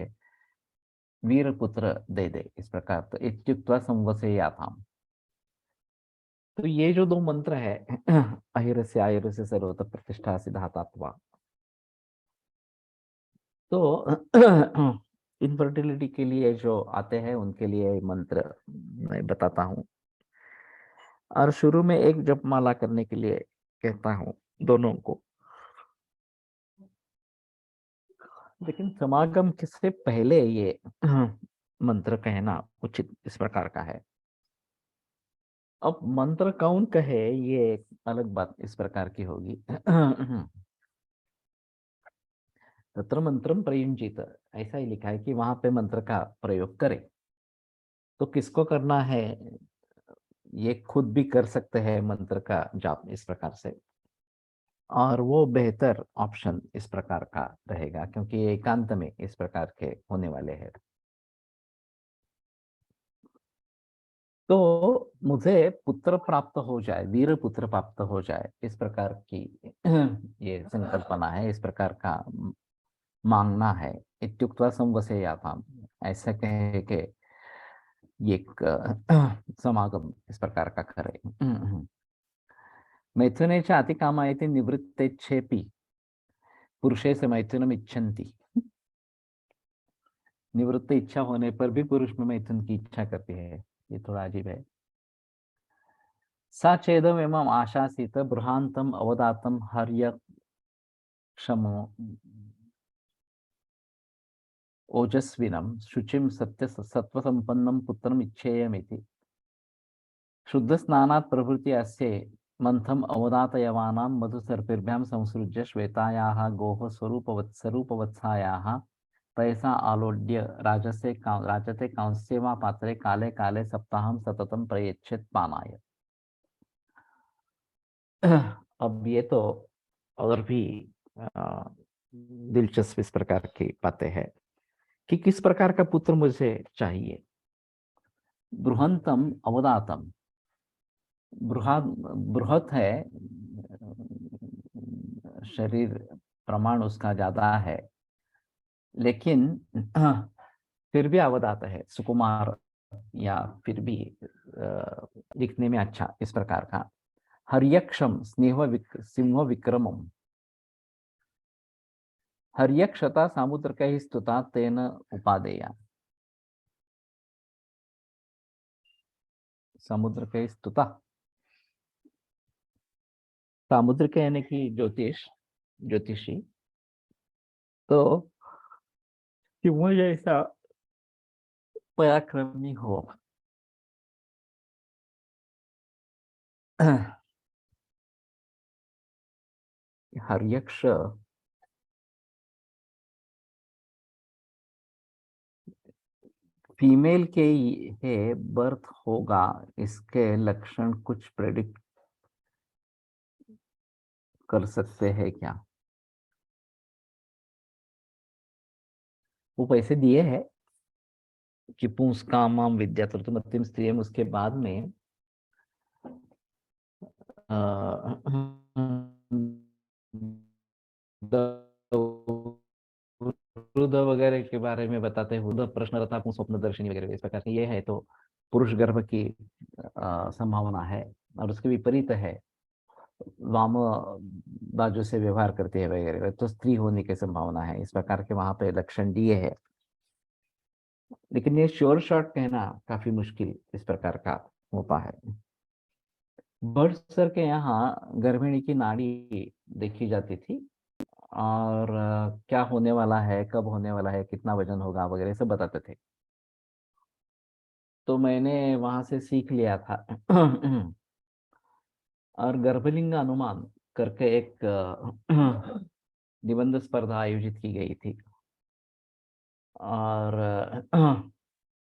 वीर पुत्र दे दे इस प्रकार। तो इत्युक्त्वा संवसेयाथाम। तो ये जो दो मंत्र है, अहिरस्य आयुरस्य सर्वत्र प्रतिष्ठा सिद्धातात्वा, तो इनफर्टिलिटी के लिए जो आते हैं उनके लिए मंत्र मैं बताता हूँ। और शुरू में एक जपमाला करने के लिए कहता हूँ दोनों को, लेकिन समागम से पहले ये मंत्र कहना उचित इस प्रकार का है। अब मंत्र कौन कहे ये एक अलग बात इस प्रकार की होगी। तत्र मंत्रम प्रयुंजित, ऐसा ही लिखा है कि वहां पे मंत्र का प्रयोग करे। तो किसको करना है, ये खुद भी कर सकते हैं मंत्र का जाप इस प्रकार से, और वो बेहतर ऑप्शन इस प्रकार का रहेगा क्योंकि ये एकांत में इस प्रकार के होने वाले हैं। तो मुझे पुत्र प्राप्त हो जाए, वीर पुत्र प्राप्त हो जाए इस प्रकार की ये संकल्पना है, इस प्रकार का मांगना है। इत्युक्त्वा संवसेयाताम, ऐसा कह के ये एक समागम इस प्रकार का करे। मैथुने च अतिकामायति निवृत्तेच्छेपि, पुरुषे से मैथुनम इच्छन्ति। निवृत्त इच्छा होने पर भी पुरुष में मैथुन की इच्छा करती है, ये थोड़ा अजीब है। सा चेदम एवं आशासित बृहांतम अवदातम हर्य क्षमो ओजस्विनम शुचिम सत्य सत्व संपन्नम पुत्रम इच्छेयमिति, शुद्ध स्नानात् प्रभृति अस्य मंथम अवदातयवानां मधुसर्पिभ्यां संसृज्य श्वेतायाः गोः स्वरूपवत्सायाः तयसा आलोड्य राजते कांस्येमा पात्रे काले काले सप्ताहं सततं प्रयच्छेत् पानाय। अब ये तो और भी अ, दिलचस्प इस प्रकार की बातें हैं कि किस प्रकार का पुत्र मुझे चाहिए। बृहंतम अवदातम, बृहद बृहत है, शरीर प्रमाण उसका ज्यादा है, लेकिन फिर भी अवदात है, सुकुमार, या फिर भी दिखने में अच्छा इस प्रकार का। हर्यक्षम सिंह विक्रमम, हर्यक्षता सामुद्र का ही स्तुता तेन उपादेया। समुद्र के स्तुता, समुद्र के यानी कि ज्योतिषी। तो कि वो जैसा पराक्रमी हो। हर्यक्ष फीमेल के है बर्थ होगा, इसके लक्षण कुछ प्रेडिक्ट कर सकते हैं क्या? वो पैसे दिए हैं कि पुंस कामाम विद्या तृतीयम स्त्रियम, उसके बाद में रुद्र वगैरह के बारे में बताते हैं, रुद्र प्रश्न रथा स्वप्न दर्शिनी वगैरह इस प्रकार की ये है, तो पुरुष गर्भ की संभावना है। और उसके विपरीत है, वाम बाजू से व्यवहार करती है वगैरह, तो स्त्री होने की संभावना है, इस प्रकार के वहां पे लक्षण दिए है। लेकिन ये श्योर शॉट कहना काफी मुश्किल इस प्रकार का होता है। बर्ड सर के यहाँ गर्भिणी की नाड़ी देखी जाती थी, और क्या होने वाला है, कब होने वाला है, कितना वजन होगा वगैरह सब बताते थे। तो मैंने वहां से सीख लिया था। और गर्भलिंग अनुमान करके एक निबंध स्पर्धा आयोजित की गई थी, और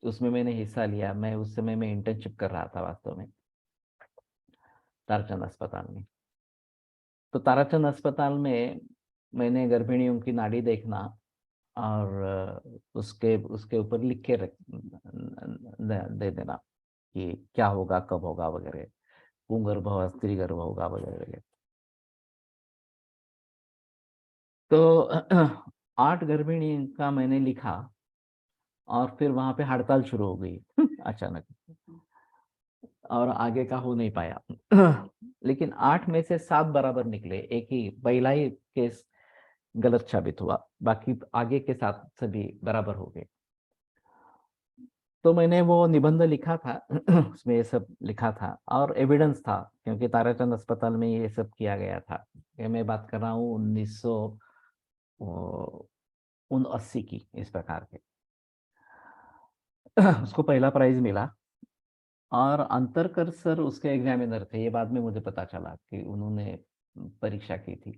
उसमें मैंने हिस्सा लिया। मैं उस समय में इंटर्नशिप कर रहा था वास्तव में, ताराचंद अस्पताल में। तो ताराचंद अस्पताल में मैंने गर्भिणियों की नाड़ी देखना, और उसके उसके ऊपर लिख के दे देना कि क्या होगा, कब होगा वगैरह, पुंगर्भ होगा, स्त्री गर्भ होगा वगैरह वगैरह। तो 8 गर्भिणी का मैंने लिखा, और फिर वहां पे हड़ताल शुरू हो गई अचानक, और आगे का हो नहीं पाया। लेकिन 8 में से 7 बराबर निकले, एक ही पहला ही केस गलत साबित हुआ, बाकी आगे के 7 सभी बराबर हो गए। तो मैंने वो निबंध लिखा था। उसमें ये सब लिखा था और एविडेंस था, क्योंकि ताराचंद अस्पताल में ये सब किया गया था। ये मैं बात कर रहा हूँ 1979 की, इस प्रकार के। उसको पहला प्राइज मिला, और अंतरकर सर उसके एग्जामिनर थे। ये बाद में मुझे पता चला कि उन्होंने परीक्षा की थी।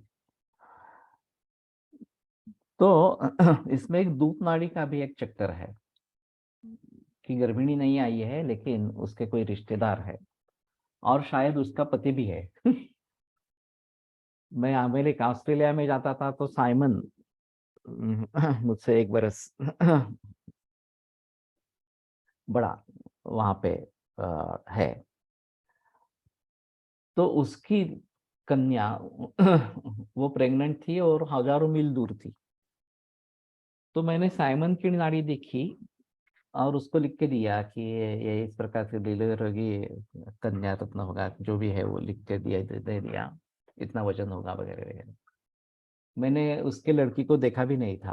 तो इसमें एक दूत नाड़ी का भी एक चक्कर है, कि गर्भिणी नहीं आई है लेकिन उसके कोई रिश्तेदार है, और शायद उसका पति भी है। मैं अमेरिका ऑस्ट्रेलिया में जाता था, तो साइमन मुझसे 1 बरस बड़ा वहां पे है। तो उसकी कन्या वो प्रेग्नेंट थी और हजारों मील दूर थी। तो मैंने साइमन की नाड़ी देखी, और उसको लिख के दिया कि ये इस प्रकार से डिलीवर होगी, कन्या रत्न होगा, जो भी है वो लिख के दिया, दे दिया, इतना वजन होगा वगैरह वगैरह। मैंने उसके लड़की को देखा भी नहीं था।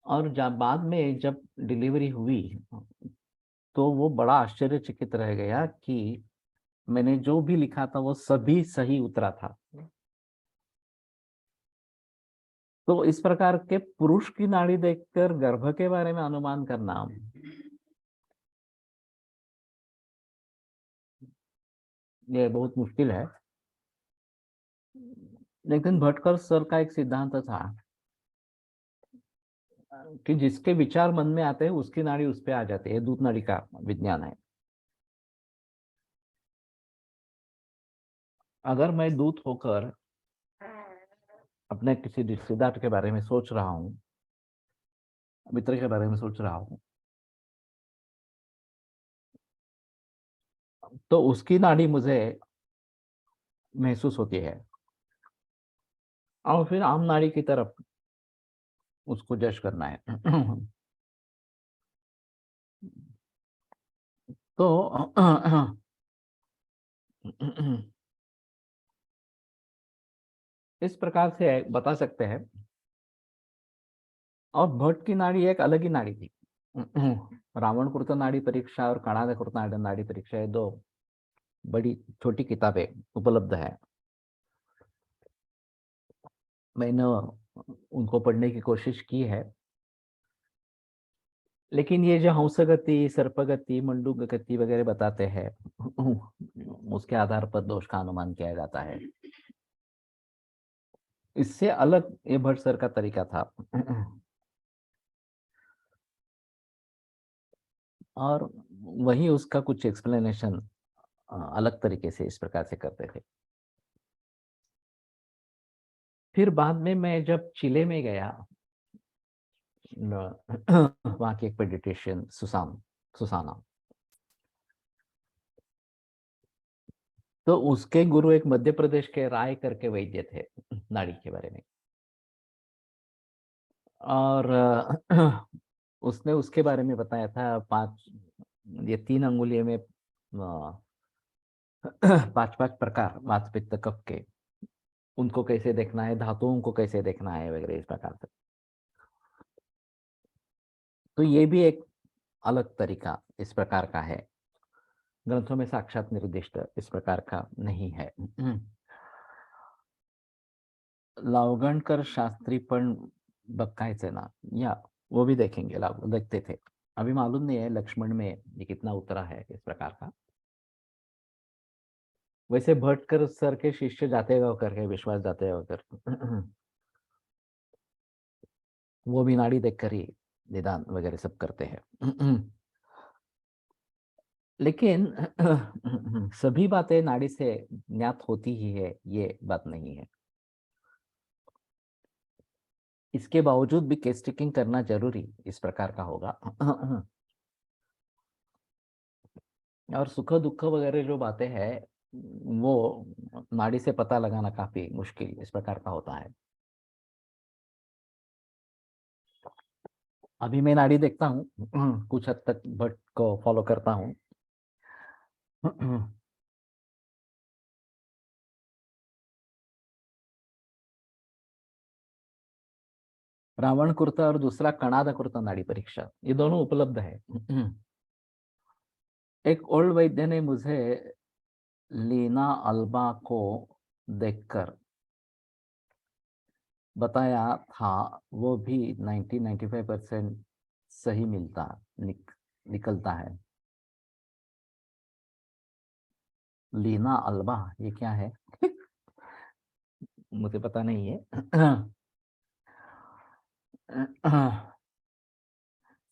और जब बाद में जब डिलीवरी हुई, तो वो बड़ा आश्चर्यचकित रह गया कि मैंने जो भी लिखा था वो सभी सही उतरा था। तो इस प्रकार के पुरुष की नाड़ी देखकर गर्भ के बारे में अनुमान करना, ये बहुत मुश्किल है। लेकिन भटकर सर का एक सिद्धांत था कि जिसके विचार मन में आते हैं उसकी नाड़ी उस पे आ जाती है। दूत नाड़ी का विज्ञान है। अगर मैं दूत होकर अपने किसी रिश्तेदार के बारे में सोच रहा हूँ, मित्र के बारे में सोच रहा हूँ, तो उसकी नाड़ी मुझे महसूस होती है, और फिर आम नाड़ी की तरफ उसको जज करना है। तो इस प्रकार से बता सकते हैं। और भट्ट की नाड़ी एक अलग ही नाड़ी थी। रावणकृत नाड़ी परीक्षा और कणादकृत नाड़ी परीक्षा, ये दो बड़ी छोटी किताबें उपलब्ध है। मैंने उनको पढ़ने की कोशिश की है, लेकिन ये जो हंसगति, सर्पगति, मंडूक गति वगैरह बताते हैं, उसके आधार पर दोष का अनुमान किया जाता है। इससे अलग ये भट्ट सर का तरीका था। और वही उसका कुछ एक्सप्लेनेशन अलग तरीके से इस प्रकार से करते थे। फिर बाद में मैं जब चिले में गया, वहां की एक पेडिट्रिशियन सुसाना, तो उसके गुरु एक मध्य प्रदेश के राय करके वैद्य थे नाड़ी के बारे में। और उसने उसके बारे में बताया था, ये 3 अंगुलियों में 5-5 प्रकार वात पित्त कफ के, उनको कैसे देखना है, धातुओं को कैसे देखना है वगैरह इस प्रकार से। तो ये भी एक अलग तरीका इस प्रकार का है, ग्रंथों में साक्षात निर्दिष्ट इस प्रकार का नहीं है। लावगणकर शास्त्री पण बकायचे ना, या वो भी देखेंगे, देखते थे। अभी मालूम नहीं है लक्ष्मण में ये कितना उतरा है इस प्रकार का। वैसे भटकर सर के शिष्य जाते गवकर के, विश्वास जाते गवकर, वो भी नाड़ी देखकर ही निदान वगैरह सब करते हैं। लेकिन सभी बातें नाड़ी से ज्ञात होती ही है, ये बात नहीं है। इसके बावजूद भी केस टेकिंग करना जरूरी इस प्रकार का होगा। और सुख दुख वगैरह जो बातें हैं, वो नाड़ी से पता लगाना काफी मुश्किल इस प्रकार का होता है। अभी मैं नाड़ी देखता हूँ, कुछ हद तक भट्ट को फॉलो करता हूँ। रावण कुर्ता और दूसरा कणाद कुर्ता नाड़ी परीक्षा, ये दोनों उपलब्ध है। एक ओल्ड वैद्य ने मुझे लीना अल्बा को देखकर बताया था, वो भी 90-95% सही निकलता है। लीना अल्बा ये क्या है? मुझे पता नहीं है।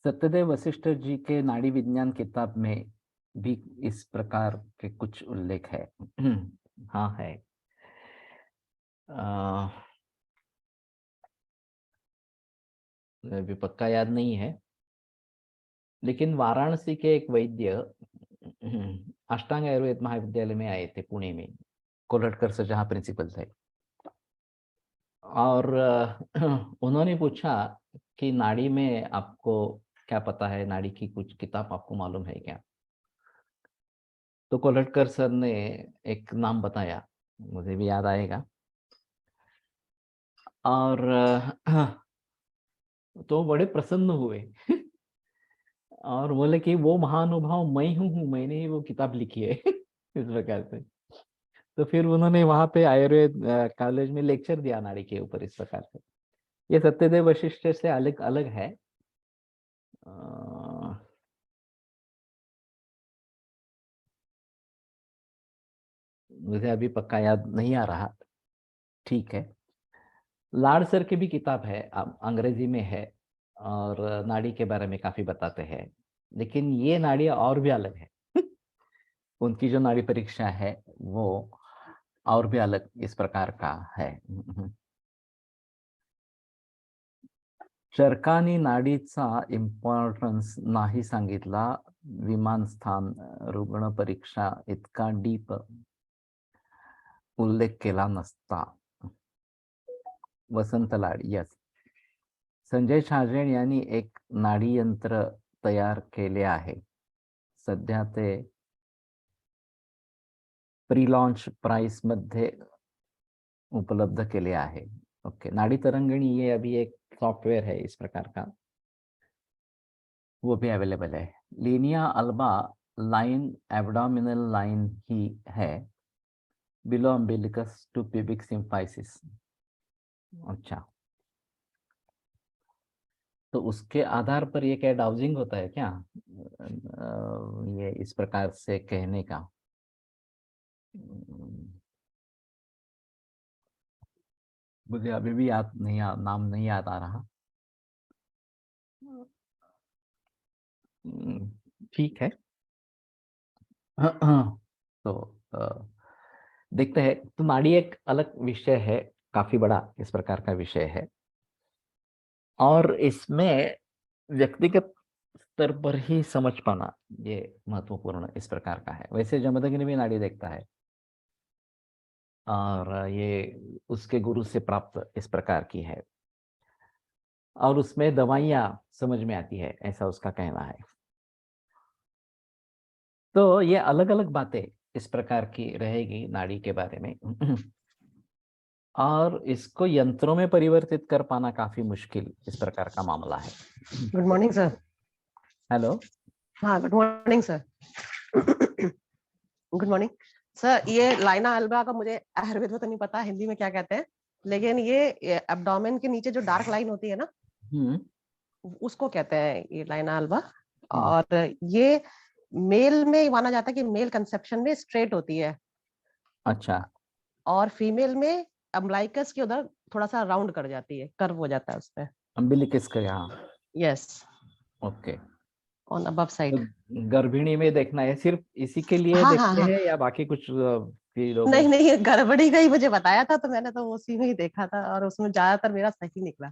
सत्यदेव वशिष्ठ जी के नाड़ी विज्ञान किताब में भी इस प्रकार के कुछ उल्लेख है। हाँ है। अभी पक्का याद नहीं है, लेकिन वाराणसी के एक वैद्य अष्टांग आयुर्वेद महाविद्यालय में आए थे, पुणे में, कोलटकर से जहाँ प्रिंसिपल थे। और उन्होंने पूछा कि नाड़ी में आपको क्या पता है, नाड़ी की कुछ किताब आपको मालूम है क्या? तो कोलटकर सर ने एक नाम बताया, मुझे भी याद आएगा। और तो बड़े प्रसन्न हुए। और बोले कि वो महानुभाव मैं हूँ, मैंने ही वो किताब लिखी है। इस प्रकार से। तो फिर उन्होंने वहां पे आयुर्वेद कॉलेज में लेक्चर दिया नाड़ी के ऊपर इस प्रकार से। ये सत्यदेव वशिष्ठ से अलग अलग है। मुझे अभी पक्का याद नहीं आ रहा। ठीक है। लाड सर की भी किताब है, अंग्रेजी में है, और नाड़ी के बारे में काफी बताते हैं। लेकिन ये नाड़ियाँ और भी अलग है। उनकी जो नाड़ी परीक्षा है वो और भी अलग इस प्रकार का है। चरकानी नाडीचा इम्पॉर्टन्स नाही सांगितला, विमानस्थान रुग्ण परीक्षा इतका डीप उल्लेख केला नसता। वसंत लाड, यस। संजय छाजेड यांनी एक नाडी यंत्र तयार केले आहे, सध्या ते प्री लॉन्च प्राइस मध्ये उपलब्ध केले आहे। ओके, नाड़ी तरंगिणी ये अभी एक सॉफ्टवेयर है इस प्रकार का। वो भी अवेलेबल है। Linea alba line abdominal line ही है, below umbilicus to pubic symphysis. अच्छा, तो उसके आधार पर ये क्या डाउजिंग होता है क्या, ये इस प्रकार से कहने का? मुझे अभी भी नाम नहीं याद आ रहा। ठीक है। तो देखते हैं। तो नाड़ी एक अलग विषय है, काफी बड़ा इस प्रकार का विषय है, और इसमें व्यक्तिगत स्तर पर ही समझ पाना ये महत्वपूर्ण इस प्रकार का है। वैसे जमदग्नि भी नाड़ी देखता है, और ये उसके गुरु से प्राप्त इस प्रकार की है, और उसमें दवाइयाँ समझ में आती है, ऐसा उसका कहना है। तो ये अलग अलग बातें इस प्रकार की रहेगी नाड़ी के बारे में। और इसको यंत्रों में परिवर्तित कर पाना काफी मुश्किल इस प्रकार का मामला है। Good morning sir. हेलो। हाँ, good morning sir. Good morning sir. ये लाइना अल्बा का मुझे आयुर्वेद में तो नहीं पता हिंदी में क्या कहते हैं, लेकिन ये एब्डोमेन के नीचे जो डार्क लाइन होती है ना, उसको कहते हैं ये लाइना अल्बा। और ये मेल में माना जाता है कि मेल कंसेप्शन में स्ट्रेट होती है। अच्छा। और फीमेल में अम्बलाइकस के उधर थोड़ा सा राउंड कर जाती है, कर्व हो जाता है उस पे। अम्बिलिकस का यहाँ। Yes, okay. On above side. तो गर्भिणी में देखना है, सिर्फ इसी के लिए हाँ हाँ देखते हाँ। हैं या बाकी कुछ भी लोगों? नहीं नहीं, गड़बड़ी का ही मुझे बताया था, तो मैंने तो उसी में ही देखा था, और उसमें ज्यादातर मेरा सही निकला।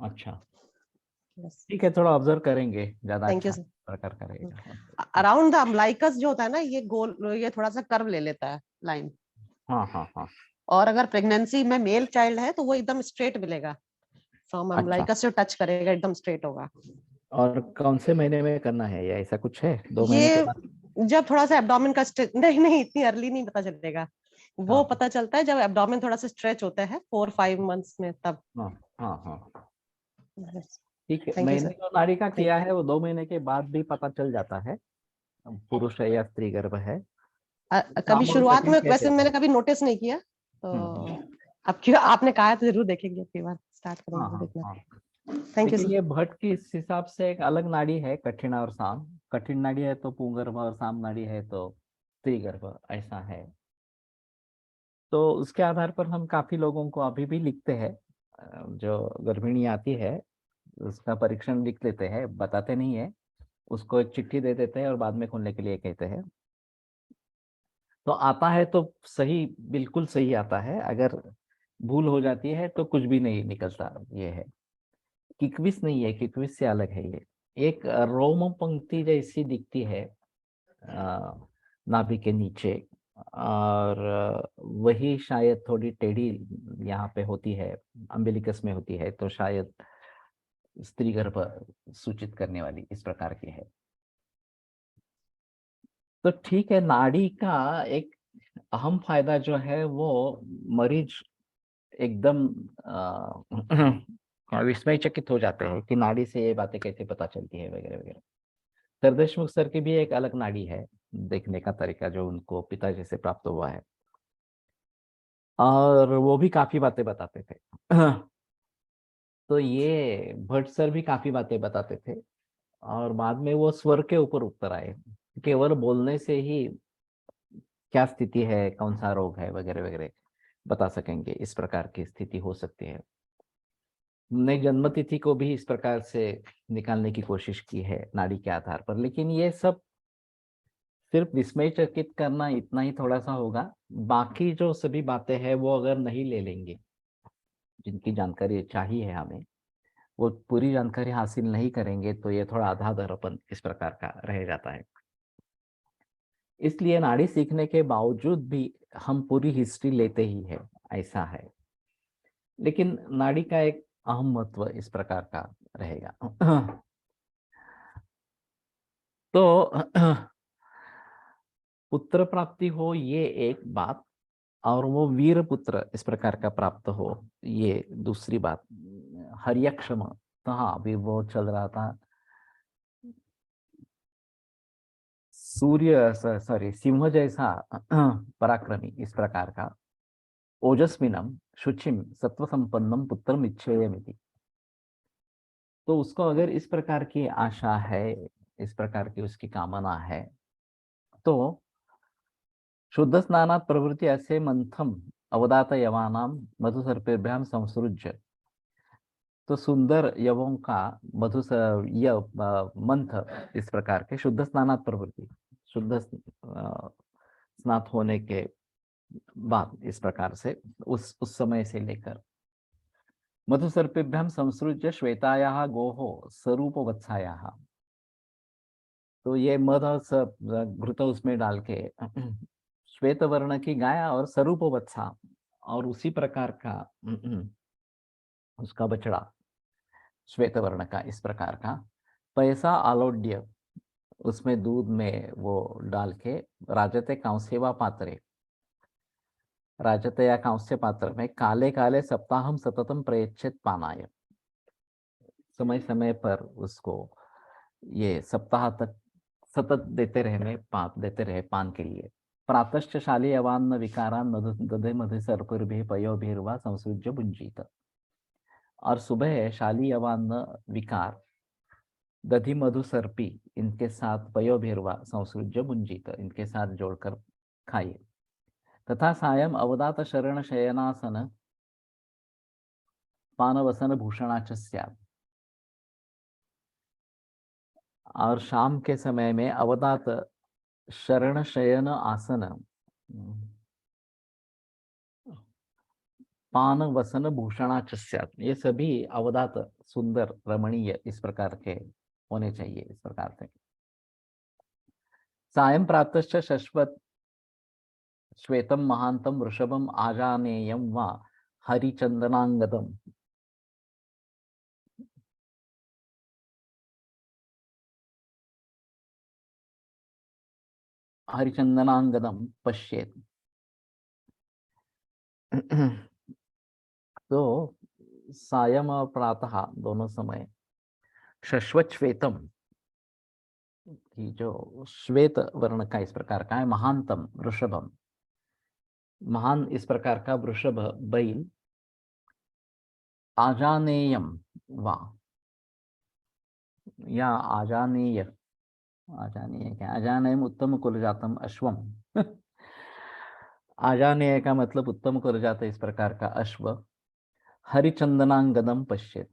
अच्छा, यस, ठीक है, थोड़ा ऑब्जर्व करेंगे, ज्यादा थैंक यू अच्छा सर। प्रकार करेगा। अराउंड द अम्बलाइकस जो होता है ना, ये गोल, ये थोड़ा सा कर्व ले लेता है लाइन। हाँ हाँ हाँ। और अगर प्रेगनेंसी में मेल चाइल्ड है तो वो एकदम स्ट्रेट मिलेगा, फ्रॉम अच्छा, अम्बलाइकस जो टच करेगा एकदम स्ट्रेट होगा। और कौन से महीने में करना है, या ऐसा कुछ है 2 महीने के ये बाद? जब थोड़ा सा एब्डोमेन का नहीं नहीं, इतनी अर्ली नहीं पता चलेगा। वो हाँ पता चलता है जब एब्डोमेन थोड़ा सा स्ट्रेच होता है 4-5 मंथ्स में, तब। हाँ हाँ हाँ। Yes, ठीक है, थैंक यू मैंने सर। जो नाड़ी का थैंक किया है वो 2 महीने के बाद भी पता चल जाता है, पुरुष है या स्त्री गर्भ है। कभी सामान्य शुरुआत तकनीक में कहते वैसे हैं। मैंने कभी नोटिस नहीं किया, तो हम्म। अब क्यों आपने कहा है तो जरूर देखेंगे, अगली बार स्टार्ट हाँ करेंगे हाँ देखना। हाँ। थैंक यू लेकिन सर। ये भट्ट की इस हिसाब से एक अलग नाड़ी है, कठिन और साम। कठिन नाड़ी है तो पुंगर्भ, और साम नाड़ी है तो स्त्री गर्भ, ऐसा है। तो उसके आधार पर हम काफी लोगों को अभी भी लिखते हैं, जो गर्भिणी आती है उसका परीक्षण लिख लेते हैं, बताते नहीं है, उसको एक चिट्ठी दे देते हैं और बाद में खोलने के लिए कहते हैं। तो आता है तो सही, बिल्कुल सही आता है। अगर भूल हो जाती है तो कुछ भी नहीं निकलता। ये है, किकविस नहीं है, किकविस से अलग है ये। एक रोम पंक्ति जैसी दिखती है नाभि के नीचे, और वही शायद थोड़ी टेढ़ी यहाँ पे होती है, अम्बिलिकस में होती है, तो शायद स्त्री गर्भ सूचित करने वाली इस प्रकार की है। तो ठीक है, नाड़ी का एक अहम फायदा जो है वो मरीज एकदम विस्मयचकित हो जाते हैं कि नाड़ी से ये बातें कैसे पता चलती है, वगैरह वगैरह। सरदेशमुख सर की भी एक अलग नाड़ी है, देखने का तरीका जो उनको पिताजी से प्राप्त हुआ है, और वो भी काफी बातें बताते थे। तो ये भट्ट सर भी काफी बातें बताते थे, और बाद में वो स्वर के ऊपर उतर आए, केवल बोलने से ही क्या स्थिति है, कौन सा रोग है, वगैरह वगैरह बता सकेंगे, इस प्रकार की स्थिति हो सकती है। हमने जन्म तिथि को भी इस प्रकार से निकालने की कोशिश की है नाड़ी के आधार पर, लेकिन ये सब सिर्फ विस्मयचकित करना इतना ही थोड़ा सा होगा। बाकी जो सभी बातें हैं वो अगर नहीं ले लेंगे, जिनकी जानकारी चाहिए हमें, वो पूरी जानकारी हासिल नहीं करेंगे, तो ये थोड़ा आधा अधूरापन इस प्रकार का रह जाता है। इसलिए नाड़ी सीखने के बावजूद भी हम पूरी हिस्ट्री लेते ही है, ऐसा है। लेकिन नाड़ी का एक अहम महत्व इस प्रकार का रहेगा। तो पुत्र प्राप्ति हो ये एक बात, और वो वीर पुत्र इस प्रकार का प्राप्त हो ये दूसरी बात। हर्यक्षम, तो हाँ, अभी वो चल रहा था सूर्य सॉरी सिंह जैसा पराक्रमी इस प्रकार का, ओजस्विनम शुचिम सत्व संपन्नम पुत्रम इच्छेयमिति। तो उसको अगर इस प्रकार की आशा है, इस प्रकार की उसकी कामना है, तो शुद्ध स्नानात् प्रवृत्ति ऐसे मंथम अवदात यवानाम मधुसर्पेभ्याम संसृज्य। तो सुंदर यवों का मंथ इस प्रकार के शुद्ध स्नानात् प्रवृत्ति, शुद्ध स्नात होने के बाद इस प्रकार से उस समय से लेकर मधुसर्पेभ्याम संसृज्य श्वेतायाः गोहो स्वरूप वत्सायाः। तो ये मध और घृत उसमें डाल के श्वेत वर्ण की गाय और स्वरूप वत्सा, और उसी प्रकार का उसका बछड़ा श्वेत वर्ण का इस प्रकार का पैसा आलोड्य, उसमें दूध में वो डाल के राजते कांसेवा पात्रे, राजते या कांस्य पात्र में काले काले सप्ताहम सततम प्रयच्छेद पानाय। समय समय पर उसको ये सप्ताह तक सतत देते रहे पान के लिए। प्रातश्च शाली अवान्न विकारान मधु दधे मधु सर्पुर्भिः पयोभिर्वा संसृज्य भुंजीत। और सुबह शाली अवान्न विकार दधि मधु सर्पी इनके साथ पयोभिर्वा संसृज्य भुंजीत, इनके साथ जोड़कर खाइए। तथा सायं अवदात शरण शयनासन पानवसन भूषणाच स्यात्। और शाम के समय में अवदात शरण शयन आसन पान वसन भूषणाच स्यात्, ये सभी अवदात सुंदर रमणीय इस प्रकार के होने चाहिए। इस प्रकार से सायं प्रातश्च शश्वत श्वेतम महांतम वृषभम आजानेयम वा हरिचंदनांगदम, हरिचंदनांगदम पश्येत। तो सायं और प्रातः दोनों समय शश्वत श्वेतम की जो श्वेत वर्ण का इस प्रकार का है, महानतम वृषभम, महान इस प्रकार का वृषभ बैल, आजानेयम वा या आजानेय, आजानेय क्या, आजानेयम उत्तम कुल जातम अश्वम आजानेय का मतलब उत्तम कुल जात इस प्रकार का अश्व, हरिचंदनांगदम पश्येत,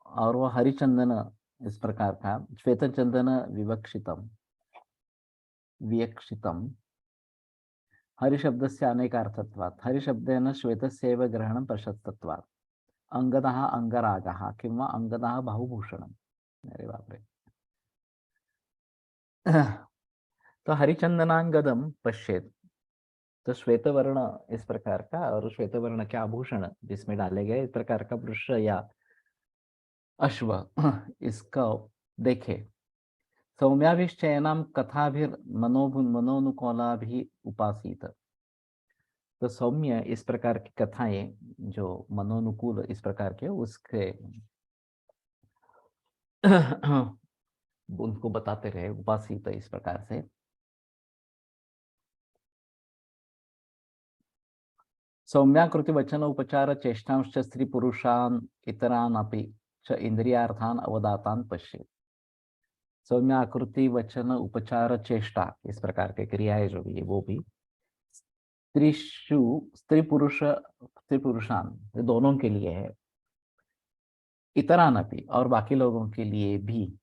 और वह हरिचंदन इस प्रकार का श्वेत चंदन विवक्षितम वियक्षितम। हरि शब्द से अनेकार्थत्वात्, हरि शब्देन श्वेतस्यैव ग्रहणं प्रशस्तत्वात्, अंगदः अंगरागः किंवा अंगदः बाहुभूषणम। अरे बाप रे। तो हरिचंदनांगदम पश्येत, तो श्वेत वर्ण इस प्रकार का, और श्वेत वर्ण के आभूषण जिसमें डाले गए इस प्रकार का वृष या अश्व इसका देखे। सौम्याभिश्चयनाम कथाभिर मनोनुकूला भी उपासीत। तो सौम्य इस प्रकार की कथाएं जो मनोनुकूल इस प्रकार के उसके उनको बताते रहे, उपासित इस प्रकार से। सौम्याकृति वचन उपचार चेष्टांश स्त्री पुरुषान इतरान अपि च इंद्रियार्थान अवदातान पश्येत। सौम्याकृति वचन उपचार चेष्टा इस प्रकार के क्रियाएं जो भी है वो भी स्त्रीषु स्त्री पुरुषान दोनों के लिए है, इतरान अपि और बाकी लोगों के लिए भी,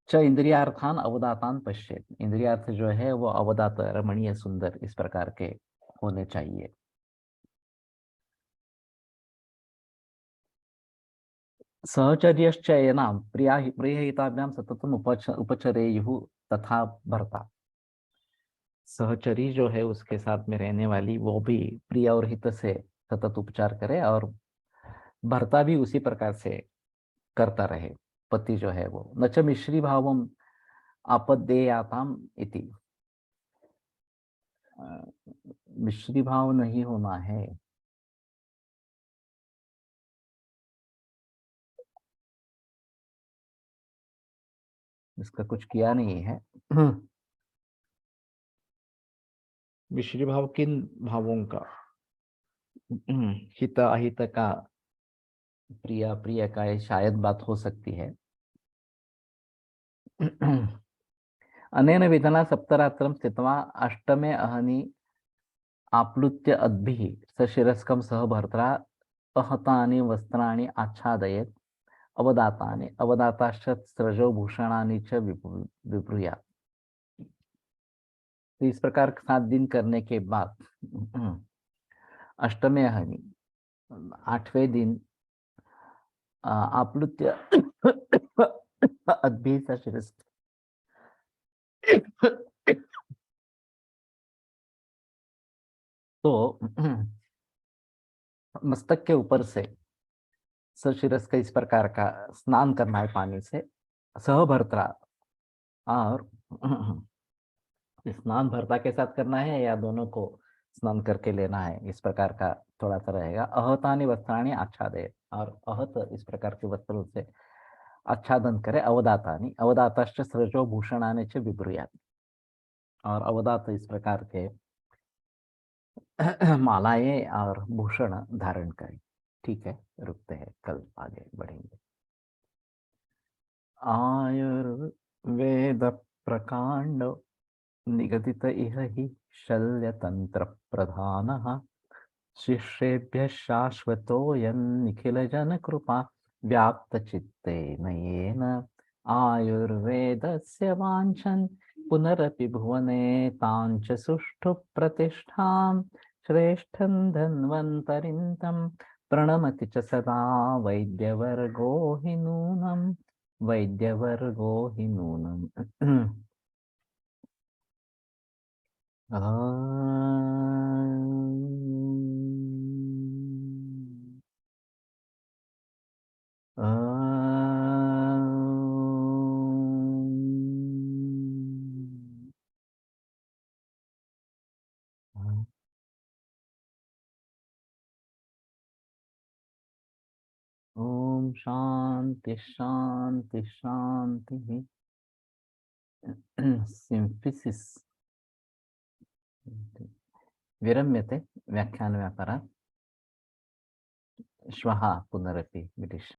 च इंद्रियार्थान अवदातान पश्येत, इंद्रियार्थ जो है वो अवदात रमणीय सुंदर इस प्रकार के होने चाहिए। सहचर्यश्चयनाम प्रियहिताभ्याम सततम उपचरेयुः तथा भर्ता। सहचरी जो है उसके साथ में रहने वाली वो भी प्रिय और हित से सतत उपचार करे, और भर्ता भी उसी प्रकार से करता रहे, पति जो है वो। न च मिश्री भावम आपद्येयाताम इति, मिश्री भाव नहीं होना है। इसका कुछ किया नहीं है। मिश्री भाव किन भावों का? हित अहित का, प्रिय प्रिय का, ये शायद बात हो सकती है। अनेन विधना सप्तरात्रं स्थित्वा अष्टमे अहनि आप्लुत्य अद्भिः सशिरस्कं सह भर्त्रा अहतानि वस्त्राणि आच्छादयेत् अवदातानि अवदाताश्च स्रजो भूषणानि च विब्रूयात्। तो इस प्रकार 7 दिन करने के बाद अष्टमे अहनि, 8वें दिन आप्लुत्य अद्भिः सशिरस्कं तो मस्तक के ऊपर से सशिरस का इस प्रकार का स्नान करना है पानी से, सहभर्त्रा, और स्नान भर्ता के साथ करना है या दोनों को स्नान करके लेना है, इस प्रकार का थोड़ा सा रहेगा। अहतानि वस्त्राणि आच्छादयेत्, और अहत इस प्रकार के वस्त्रों से आच्छादन करे। अवदातानि अवदाताश्च स्रजो भूषणानि च विब्रूयात्, और अवदात इस प्रकार के मालाएं और भूषण धारण करें। ठीक है, रुकते हैं, कल आगे बढ़ेंगे। आयुर्वेद प्रकांड निगदित इह हि शल्यतंत्र प्रधानः शिष्येभ्यः शाश्वतोऽयं निखिलजनकृपा व्याप्तचित्तेन येन आयुर्वेदस्य वाञ्छन् पुनरपि भुवने तां च सुष्ठु प्रतिष्ठां श्रेष्ठं धन्वन्तरिं तं प्रणमति च सदा वैद्यवर्गो हि नूनम्। वैद्यवर्गो हि नूनम्। ओम शांति शांति शांति। सिम्फिसिस विरम्यते व्याख्यानव्यापारात्। श्वः पुनरपि मिलिष्यामः।